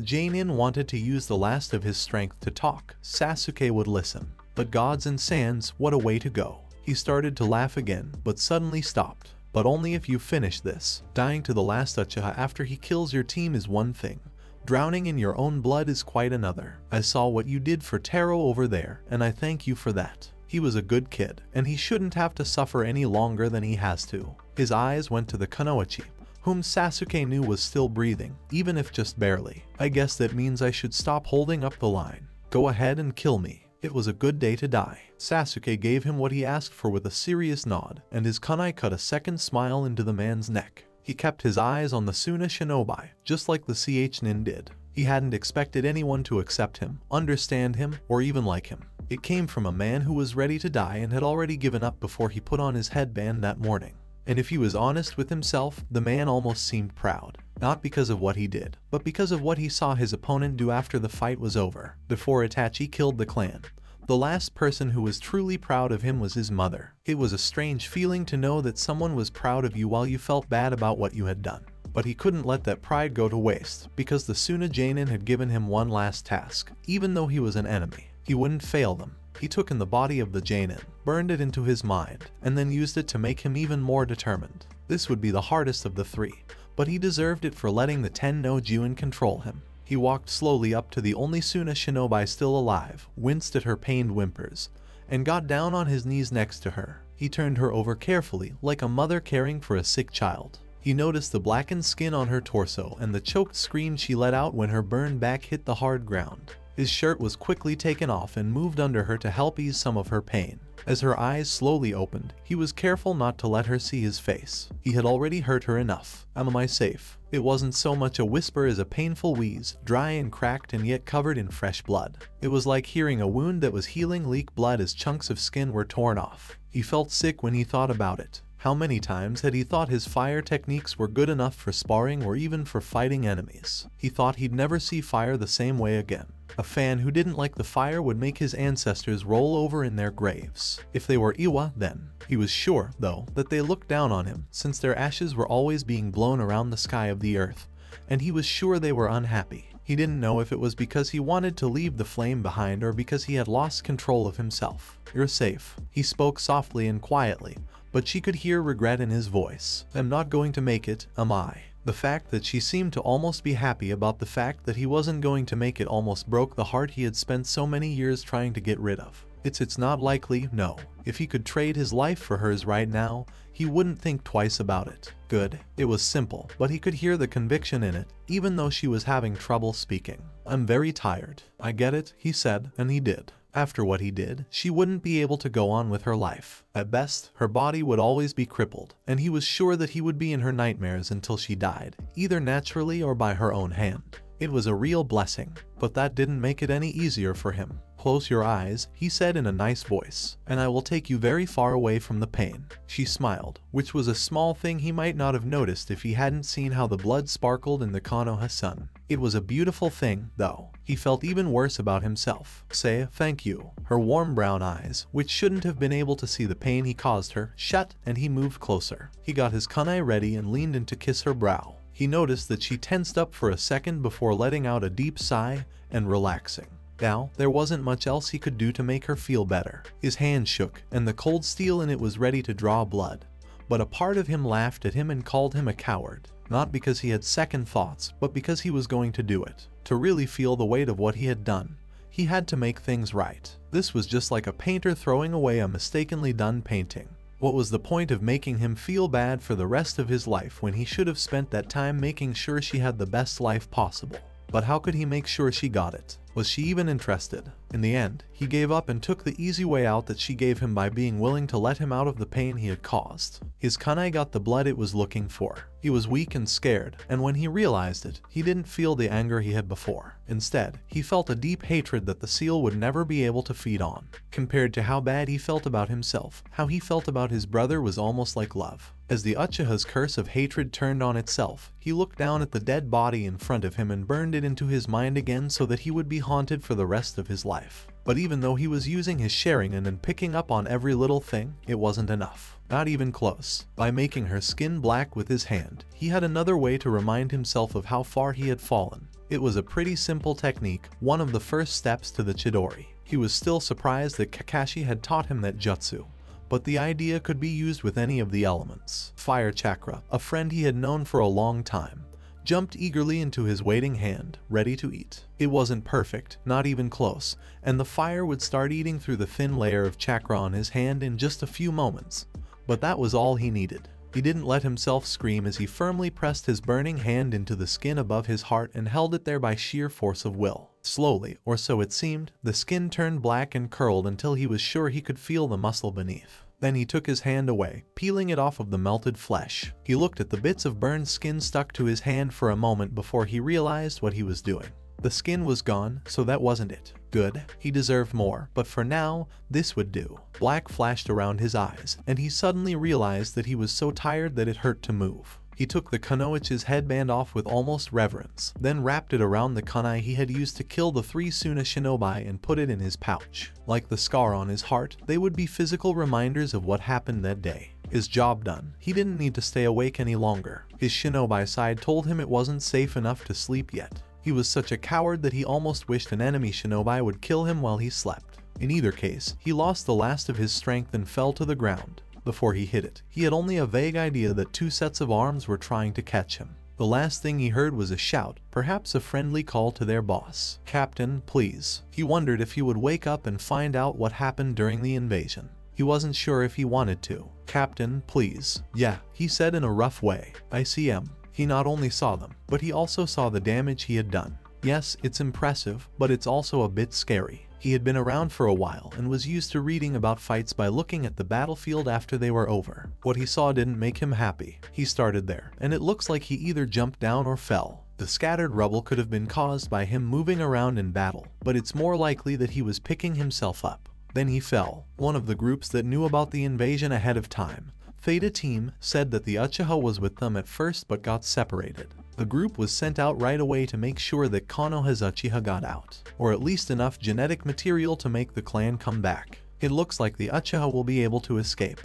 Jonin wanted to use the last of his strength to talk, Sasuke would listen. But gods and sands, what a way to go. He started to laugh again, but suddenly stopped. "But only if you finish this. Dying to the last Uchiha after he kills your team is one thing. Drowning in your own blood is quite another. I saw what you did for Taro over there, and I thank you for that. He was a good kid, and he shouldn't have to suffer any longer than he has to." His eyes went to the Kunoichi, whom Sasuke knew was still breathing, even if just barely. "I guess that means I should stop holding up the line. Go ahead and kill me. It was a good day to die." Sasuke gave him what he asked for with a serious nod, and his kunai cut a second smile into the man's neck. He kept his eyes on the Suna shinobi, just like the Nin did. He hadn't expected anyone to accept him, understand him, or even like him. It came from a man who was ready to die and had already given up before he put on his headband that morning. And if he was honest with himself, the man almost seemed proud. Not because of what he did, but because of what he saw his opponent do after the fight was over. Before Itachi killed the clan, the last person who was truly proud of him was his mother. It was a strange feeling to know that someone was proud of you while you felt bad about what you had done. But he couldn't let that pride go to waste, because the Suna Jonin had given him one last task. Even though he was an enemy, he wouldn't fail them. He took in the body of the Jonin, burned it into his mind, and then used it to make him even more determined. This would be the hardest of the three, but he deserved it for letting the Ten-no-Juin control him. He walked slowly up to the only Suna shinobi still alive, winced at her pained whimpers, and got down on his knees next to her. He turned her over carefully, like a mother caring for a sick child. He noticed the blackened skin on her torso and the choked scream she let out when her burned back hit the hard ground. His shirt was quickly taken off and moved under her to help ease some of her pain. As her eyes slowly opened, he was careful not to let her see his face. He had already hurt her enough. "Am I safe?" It wasn't so much a whisper as a painful wheeze, dry and cracked and yet covered in fresh blood. It was like hearing a wound that was healing leak blood as chunks of skin were torn off. He felt sick when he thought about it. How many times had he thought his fire techniques were good enough for sparring or even for fighting enemies? He thought he'd never see fire the same way again. A fan who didn't like the fire would make his ancestors roll over in their graves. If they were Iwa, then. He was sure, though, that they looked down on him, since their ashes were always being blown around the sky of the earth, and he was sure they were unhappy. He didn't know if it was because he wanted to leave the flame behind or because he had lost control of himself. "You're safe." He spoke softly and quietly, but she could hear regret in his voice. "I'm not going to make it, am I?" The fact that she seemed to almost be happy about the fact that he wasn't going to make it almost broke the heart he had spent so many years trying to get rid of. It's not likely, no. If he could trade his life for hers right now, he wouldn't think twice about it. Good. It was simple, but he could hear the conviction in it, even though she was having trouble speaking. "I'm very tired." "I get it," he said, and he did. After what he did, she wouldn't be able to go on with her life. At best, her body would always be crippled, and he was sure that he would be in her nightmares until she died, either naturally or by her own hand. It was a real blessing, but that didn't make it any easier for him. "Close your eyes," he said in a nice voice, "and I will take you very far away from the pain." She smiled, which was a small thing he might not have noticed if he hadn't seen how the blood sparkled in the Konoha sun. It was a beautiful thing, though. He felt even worse about himself. "Say thank you." Her warm brown eyes, which shouldn't have been able to see the pain he caused her, shut, and he moved closer. He got his kunai ready and leaned in to kiss her brow. He noticed that she tensed up for a second before letting out a deep sigh and relaxing. Now, there wasn't much else he could do to make her feel better. His hand shook, and the cold steel in it was ready to draw blood. But a part of him laughed at him and called him a coward. Not because he had second thoughts, but because he was going to do it. To really feel the weight of what he had done, he had to make things right. This was just like a painter throwing away a mistakenly done painting. What was the point of making him feel bad for the rest of his life when he should have spent that time making sure she had the best life possible? But how could he make sure she got it? Was she even interested? In the end, he gave up and took the easy way out that she gave him by being willing to let him out of the pain he had caused. His kunai got the blood it was looking for. He was weak and scared, and when he realized it, he didn't feel the anger he had before. Instead, he felt a deep hatred that the seal would never be able to feed on. Compared to how bad he felt about himself, how he felt about his brother was almost like love. As the Uchiha's curse of hatred turned on itself, he looked down at the dead body in front of him and burned it into his mind again so that he would be haunted for the rest of his life. But even though he was using his Sharingan and picking up on every little thing, it wasn't enough. Not even close. By making her skin black with his hand, he had another way to remind himself of how far he had fallen. It was a pretty simple technique, one of the first steps to the Chidori. He was still surprised that Kakashi had taught him that jutsu, but the idea could be used with any of the elements. Fire Chakra, a friend he had known for a long time, jumped eagerly into his waiting hand, ready to eat. It wasn't perfect, not even close, and the fire would start eating through the thin layer of chakra on his hand in just a few moments. But that was all he needed. He didn't let himself scream as he firmly pressed his burning hand into the skin above his heart and held it there by sheer force of will. Slowly, or so it seemed, the skin turned black and curled until he was sure he could feel the muscle beneath. Then he took his hand away, peeling it off of the melted flesh. He looked at the bits of burned skin stuck to his hand for a moment before he realized what he was doing. The skin was gone, so that wasn't it. Good, he deserved more, but for now, this would do. Black flashed around his eyes, and he suddenly realized that he was so tired that it hurt to move. He took the Kunoichi's headband off with almost reverence, then wrapped it around the kunai he had used to kill the 3 Suna shinobi and put it in his pouch. Like the scar on his heart, they would be physical reminders of what happened that day. His job done, he didn't need to stay awake any longer. His shinobi side told him it wasn't safe enough to sleep yet. He was such a coward that he almost wished an enemy shinobi would kill him while he slept. In either case, he lost the last of his strength and fell to the ground. Before he hit it, he had only a vague idea that 2 sets of arms were trying to catch him. The last thing he heard was a shout, perhaps a friendly call to their boss. "Captain, please." He wondered if he would wake up and find out what happened during the invasion. He wasn't sure if he wanted to. "Captain, please." "Yeah," he said in a rough way. "I see him." He not only saw them, but he also saw the damage he had done. Yes, it's impressive, but it's also a bit scary. He had been around for a while and was used to reading about fights by looking at the battlefield after they were over. What he saw didn't make him happy. He started there, and it looks like he either jumped down or fell. The scattered rubble could have been caused by him moving around in battle, but it's more likely that he was picking himself up. Then he fell. One of the groups that knew about the invasion ahead of time, Theta Team, said that the Uchiha was with them at first but got separated. The group was sent out right away to make sure that Konoha's Uchiha got out, or at least enough genetic material to make the clan come back. It looks like the Uchiha will be able to escape.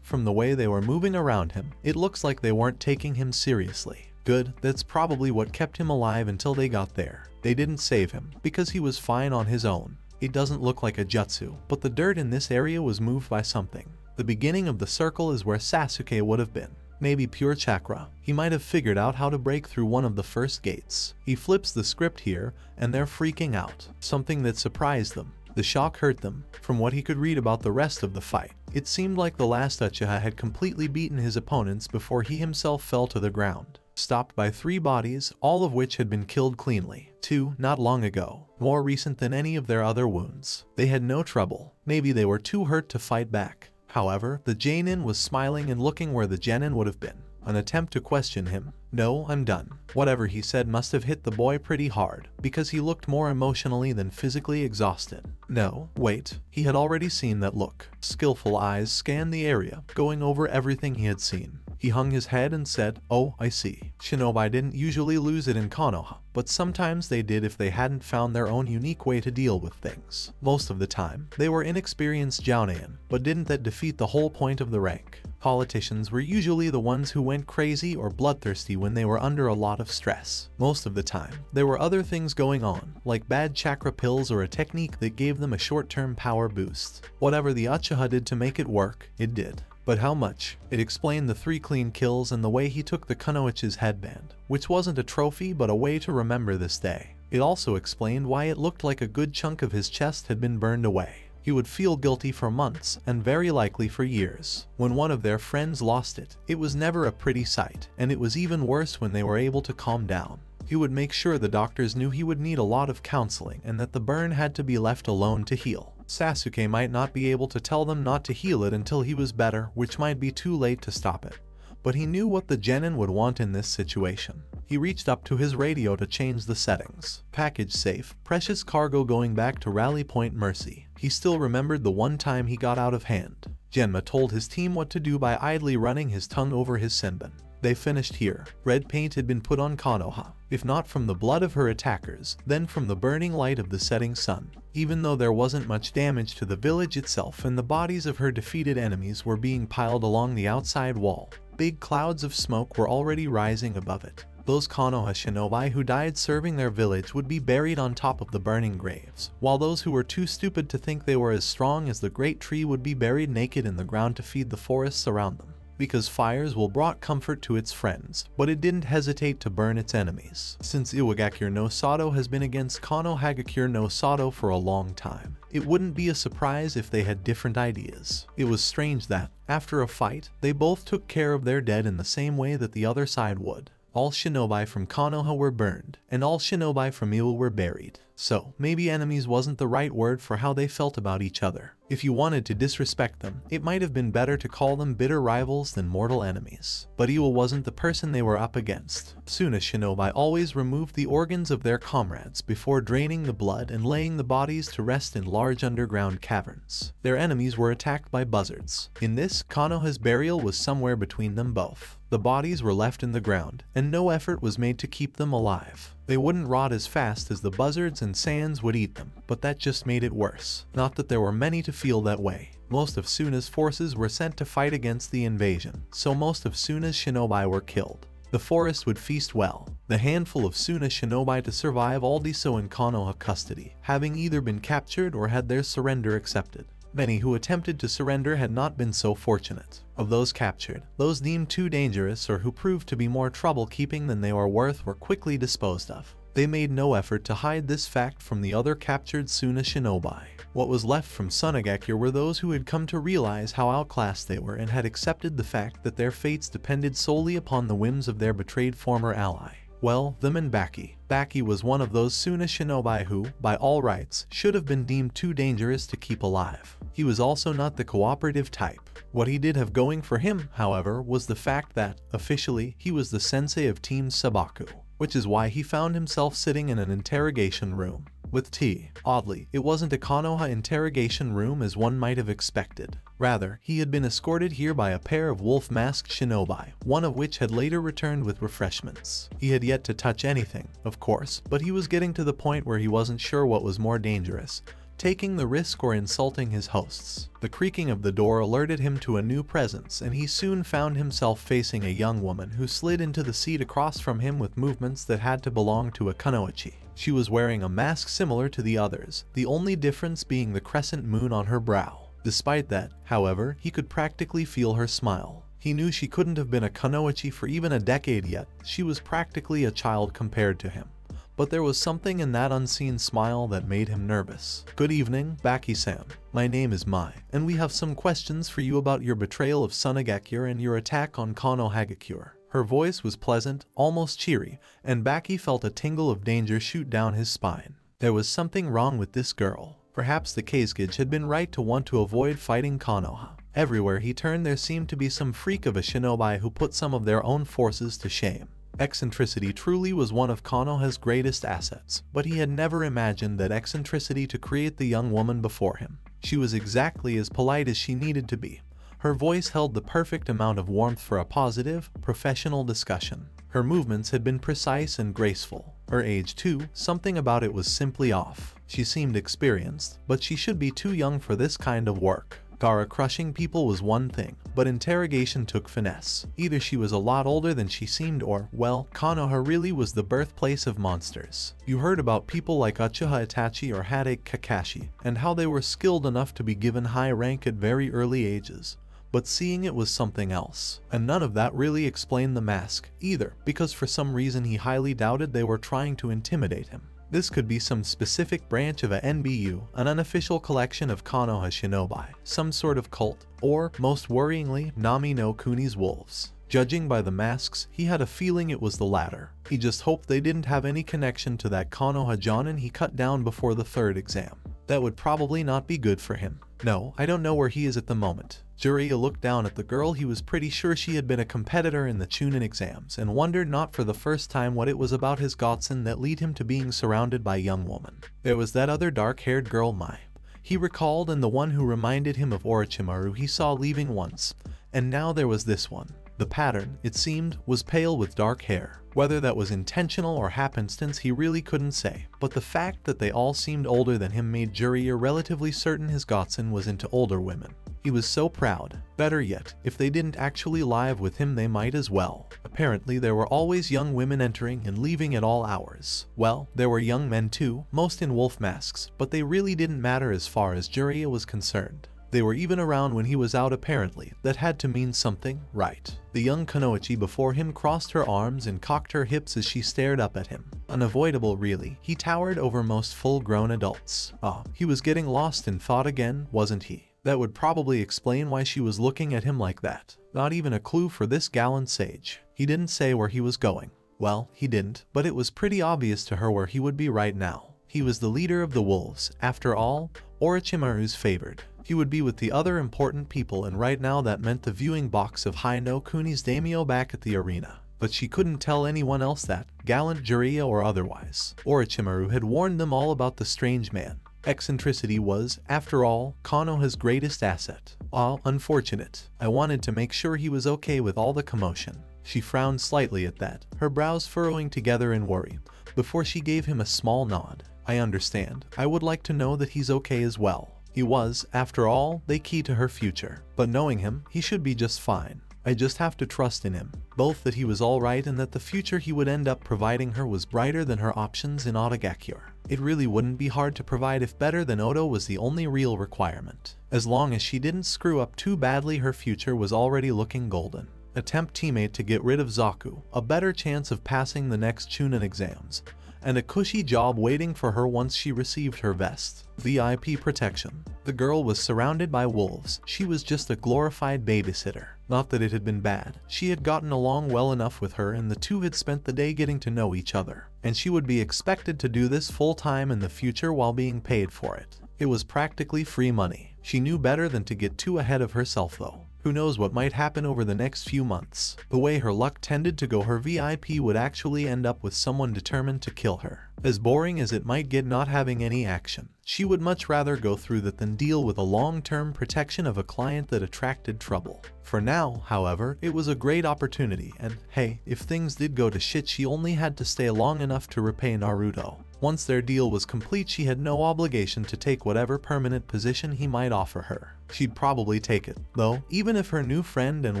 From the way they were moving around him, it looks like they weren't taking him seriously. Good, that's probably what kept him alive until they got there. They didn't save him, because he was fine on his own. It doesn't look like a jutsu, but the dirt in this area was moved by something. The beginning of the circle is where Sasuke would have been. Maybe pure chakra. He might have figured out how to break through one of the first gates. He flips the script here, and they're freaking out. Something that surprised them. The shock hurt them. From what he could read about the rest of the fight, it seemed like the last Uchiha had completely beaten his opponents before he himself fell to the ground. Stopped by 3 bodies, all of which had been killed cleanly. 2 not long ago, more recent than any of their other wounds. They had no trouble. Maybe they were too hurt to fight back. However, the Jainin was smiling and looking where the Genin would have been. An attempt to question him. "No, I'm done." Whatever he said must have hit the boy pretty hard, because he looked more emotionally than physically exhausted. No, wait, he had already seen that look. Skillful eyes scanned the area, going over everything he had seen. He hung his head and said, "Oh, I see." Shinobi didn't usually lose it in Konoha, but sometimes they did if they hadn't found their own unique way to deal with things. Most of the time, they were inexperienced Jounin, but didn't that defeat the whole point of the rank? Politicians were usually the ones who went crazy or bloodthirsty when they were under a lot of stress. Most of the time, there were other things going on, like bad chakra pills or a technique that gave them a short-term power boost. Whatever the Uchiha did to make it work, it did. But how much? It explained the 3 clean kills and the way he took the Kunoichi's headband, which wasn't a trophy but a way to remember this day. It also explained why it looked like a good chunk of his chest had been burned away. He would feel guilty for months and very likely for years. When one of their friends lost it, it was never a pretty sight, and it was even worse when they were able to calm down. He would make sure the doctors knew he would need a lot of counseling and that the burn had to be left alone to heal. Sasuke might not be able to tell them not to heal it until he was better, which might be too late to stop it. But he knew what the genin would want in this situation. He reached up to his radio to change the settings. Package safe, precious cargo going back to Rally Point Mercy. He still remembered the one time he got out of hand. Genma told his team what to do by idly running his tongue over his senbon. They finished here. Red paint had been put on Konoha, if not from the blood of her attackers, then from the burning light of the setting sun. Even though there wasn't much damage to the village itself and the bodies of her defeated enemies were being piled along the outside wall, big clouds of smoke were already rising above it. Those Konoha shinobi who died serving their village would be buried on top of the burning graves, while those who were too stupid to think they were as strong as the great tree would be buried naked in the ground to feed the forests around them. Because fires will brought comfort to its friends, but it didn't hesitate to burn its enemies. Since Iwagakure no Sato has been against Konohagakure no Sato for a long time, it wouldn't be a surprise if they had different ideas. It was strange that, after a fight, they both took care of their dead in the same way that the other side would. All shinobi from Konoha were burned, and all shinobi from Iwa were buried. So, maybe enemies wasn't the right word for how they felt about each other. If you wanted to disrespect them, it might have been better to call them bitter rivals than mortal enemies. But Iwa wasn't the person they were up against. Suna shinobi always removed the organs of their comrades before draining the blood and laying the bodies to rest in large underground caverns. Their enemies were attacked by buzzards. In this, Konoha's burial was somewhere between them both. The bodies were left in the ground, and no effort was made to keep them alive. They wouldn't rot as fast as the buzzards and sands would eat them, but that just made it worse. Not that there were many to feel that way. Most of Suna's forces were sent to fight against the invasion, so most of Suna's shinobi were killed. The forest would feast well. The handful of Suna shinobi to survive all so in Konoha custody, having either been captured or had their surrender accepted. Many who attempted to surrender had not been so fortunate. Of those captured, those deemed too dangerous or who proved to be more trouble-keeping than they were worth were quickly disposed of. They made no effort to hide this fact from the other captured Suna shinobi. What was left from Sunagakure were those who had come to realize how outclassed they were and had accepted the fact that their fates depended solely upon the whims of their betrayed former ally. Well, them and Baki. Baki was one of those Suna shinobi who, by all rights, should have been deemed too dangerous to keep alive. He was also not the cooperative type. What he did have going for him, however, was the fact that, officially, he was the sensei of Team Sabaku, which is why he found himself sitting in an interrogation room with tea. Oddly, it wasn't a Konoha interrogation room as one might have expected. Rather, he had been escorted here by a pair of wolf-masked shinobi, one of which had later returned with refreshments. He had yet to touch anything, of course, but he was getting to the point where he wasn't sure what was more dangerous, taking the risk or insulting his hosts. The creaking of the door alerted him to a new presence, and he soon found himself facing a young woman who slid into the seat across from him with movements that had to belong to a kunoichi. She was wearing a mask similar to the others, the only difference being the crescent moon on her brow. Despite that, however, he could practically feel her smile. He knew she couldn't have been a kunoichi for even a decade yet. She was practically a child compared to him. But there was something in that unseen smile that made him nervous. "Good evening, Baki-san. My name is Mai, and we have some questions for you about your betrayal of Sunagakure and your attack on Konohagakure." Her voice was pleasant, almost cheery, and Baki felt a tingle of danger shoot down his spine. There was something wrong with this girl. Perhaps the Kazekage had been right to want to avoid fighting Konoha. Everywhere he turned there seemed to be some freak of a shinobi who put some of their own forces to shame. Eccentricity truly was one of Konoha's greatest assets, but he had never imagined that eccentricity to create the young woman before him. She was exactly as polite as she needed to be. Her voice held the perfect amount of warmth for a positive, professional discussion. Her movements had been precise and graceful. Her age too, something about it was simply off. She seemed experienced, but she should be too young for this kind of work. Gaara crushing people was one thing, but interrogation took finesse. Either she was a lot older than she seemed or, well, Konoha really was the birthplace of monsters. You heard about people like Uchiha Itachi or Hadake Kakashi, and how they were skilled enough to be given high rank at very early ages. But seeing it was something else. And none of that really explained the mask, either, because for some reason he highly doubted they were trying to intimidate him. This could be some specific branch of a NBU, an unofficial collection of Konoha shinobi, some sort of cult, or, most worryingly, Nami no Kuni's wolves. Judging by the masks, he had a feeling it was the latter. He just hoped they didn't have any connection to that Konoha Jonin he cut down before the third exam. That would probably not be good for him. No, I don't know where he is at the moment. Jiraiya looked down at the girl. He was pretty sure she had been a competitor in the Chunin exams and wondered not for the first time what it was about his Gotsen that led him to being surrounded by young women. There was that other dark-haired girl Mai, he recalled, and the one who reminded him of Orochimaru he saw leaving once. And now there was this one. The pattern, it seemed, was pale with dark hair. Whether that was intentional or happenstance he really couldn't say, but the fact that they all seemed older than him made Jiraiya relatively certain his Gotsen was into older women. He was so proud. Better yet, if they didn't actually live with him they might as well. Apparently there were always young women entering and leaving at all hours. Well, there were young men too, most in wolf masks, but they really didn't matter as far as Jiraiya was concerned. They were even around when he was out apparently. That had to mean something, right? The young Kunoichi before him crossed her arms and cocked her hips as she stared up at him. Unavoidable really, he towered over most full-grown adults. He was getting lost in thought again, wasn't he? That would probably explain why she was looking at him like that. Not even a clue for this gallant sage. He didn't say where he was going. Well, he didn't, but it was pretty obvious to her where he would be right now. He was the leader of the wolves, after all, Orochimaru's favored. He would be with the other important people, and right now that meant the viewing box of Hai no Kuni's daimyo back at the arena. But she couldn't tell anyone else that, gallant Jiraiya or otherwise. Orochimaru had warned them all about the strange man. Eccentricity was, after all, Konoha's greatest asset. Unfortunate. I wanted to make sure he was okay with all the commotion. She frowned slightly at that, her brows furrowing together in worry, before she gave him a small nod. I understand. I would like to know that he's okay as well. He was, after all, the key to her future. But knowing him, he should be just fine. I just have to trust in him. Both that he was alright and that the future he would end up providing her was brighter than her options in Otagakyur. It really wouldn't be hard to provide if better than Odo was the only real requirement. As long as she didn't screw up too badly, her future was already looking golden. A temp teammate to get rid of Zaku, a better chance of passing the next Chunin exams, and a cushy job waiting for her once she received her vest. VIP protection. The girl was surrounded by wolves. She was just a glorified babysitter. Not that it had been bad. She had gotten along well enough with her, and the two had spent the day getting to know each other. And she would be expected to do this full-time in the future while being paid for it. It was practically free money. She knew better than to get too ahead of herself though. Who knows what might happen over the next few months. The way her luck tended to go, her VIP would actually end up with someone determined to kill her. As boring as it might get not having any action, she would much rather go through that than deal with a long-term protection of a client that attracted trouble. For now, however, it was a great opportunity, and hey, if things did go to shit she only had to stay long enough to repay Naruto. Once their deal was complete she had no obligation to take whatever permanent position he might offer her. She'd probably take it, though, even if her new friend, and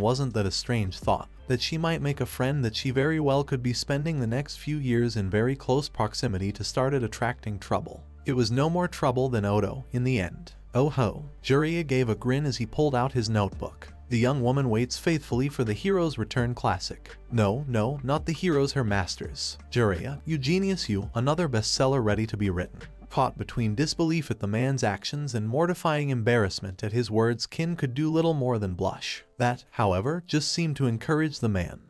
wasn't that a strange thought, that she might make a friend that she very well could be spending the next few years in very close proximity to started attracting trouble. It was no more trouble than Odo, in the end. Oh ho. Jiraiya gave a grin as he pulled out his notebook. The young woman waits faithfully for the hero's return classic. No, not the heroes, her masters. Jiraiya, you genius you, another bestseller ready to be written. Caught between disbelief at the man's actions and mortifying embarrassment at his words, Kin could do little more than blush. That, however, just seemed to encourage the man.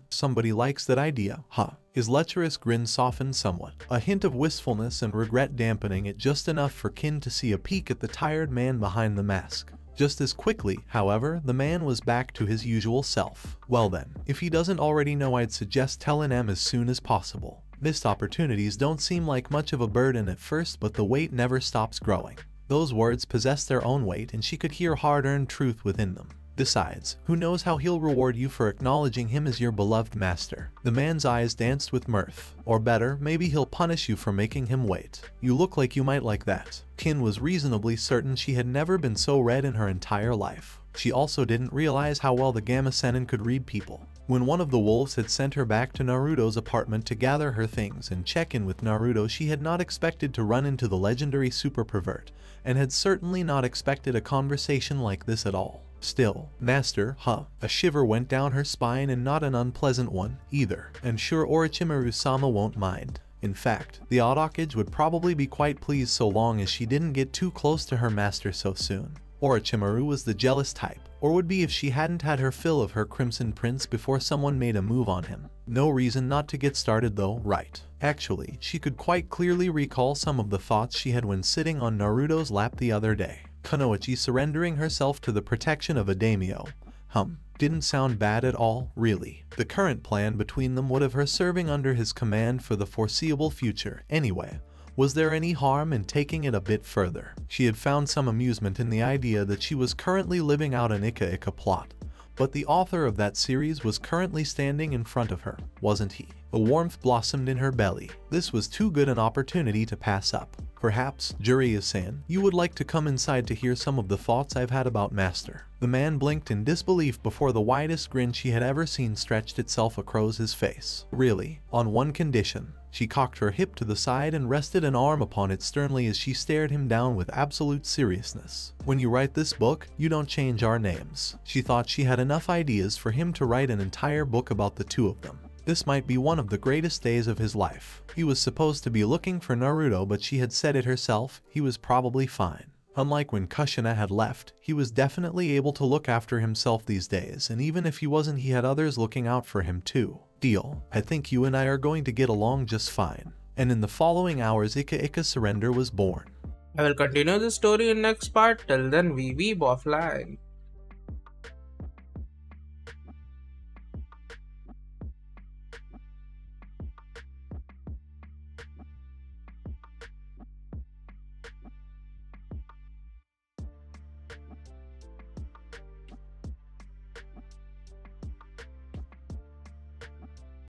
Somebody likes that idea, huh? His lecherous grin softened somewhat, a hint of wistfulness and regret dampening it just enough for Kin to see a peek at the tired man behind the mask. Just as quickly, however, the man was back to his usual self. Well then, if he doesn't already know, I'd suggest telling him as soon as possible. Missed opportunities don't seem like much of a burden at first, but the weight never stops growing. Those words possessed their own weight, and she could hear hard-earned truth within them. Besides, who knows how he'll reward you for acknowledging him as your beloved master. The man's eyes danced with mirth. Or better, maybe he'll punish you for making him wait. You look like you might like that. Kin was reasonably certain she had never been so red in her entire life. She also didn't realize how well the Gamma Sennin could read people. When one of the wolves had sent her back to Naruto's apartment to gather her things and check in with Naruto, she had not expected to run into the legendary super pervert, and had certainly not expected a conversation like this at all. Still, master, a shiver went down her spine, and not an unpleasant one, either. And sure Orochimaru-sama won't mind. In fact, the Aodokage would probably be quite pleased so long as she didn't get too close to her master so soon. Orochimaru was the jealous type, or would be if she hadn't had her fill of her Crimson Prince before someone made a move on him. No reason not to get started though, right? Actually, she could quite clearly recall some of the thoughts she had when sitting on Naruto's lap the other day. Kunoichi surrendering herself to the protection of a daimyo. Didn't sound bad at all, really. The current plan between them would have her serving under his command for the foreseeable future. Anyway, was there any harm in taking it a bit further? She had found some amusement in the idea that she was currently living out an Ika Ika plot, but the author of that series was currently standing in front of her, wasn't he? A warmth blossomed in her belly. This was too good an opportunity to pass up. Perhaps, Jiraiya-san, you would like to come inside to hear some of the thoughts I've had about Master. The man blinked in disbelief before the widest grin she had ever seen stretched itself across his face. Really? On one condition. She cocked her hip to the side and rested an arm upon it sternly as she stared him down with absolute seriousness. When you write this book, you don't change our names. She thought she had enough ideas for him to write an entire book about the two of them. This might be one of the greatest days of his life. He was supposed to be looking for Naruto, but she had said it herself, he was probably fine. Unlike when Kushina had left, he was definitely able to look after himself these days, and even if he wasn't, he had others looking out for him too. Deal. I think you and I are going to get along just fine. And in the following hours, Ika Ika surrender was born. I will continue the story in next part. Till then, we weeb offline.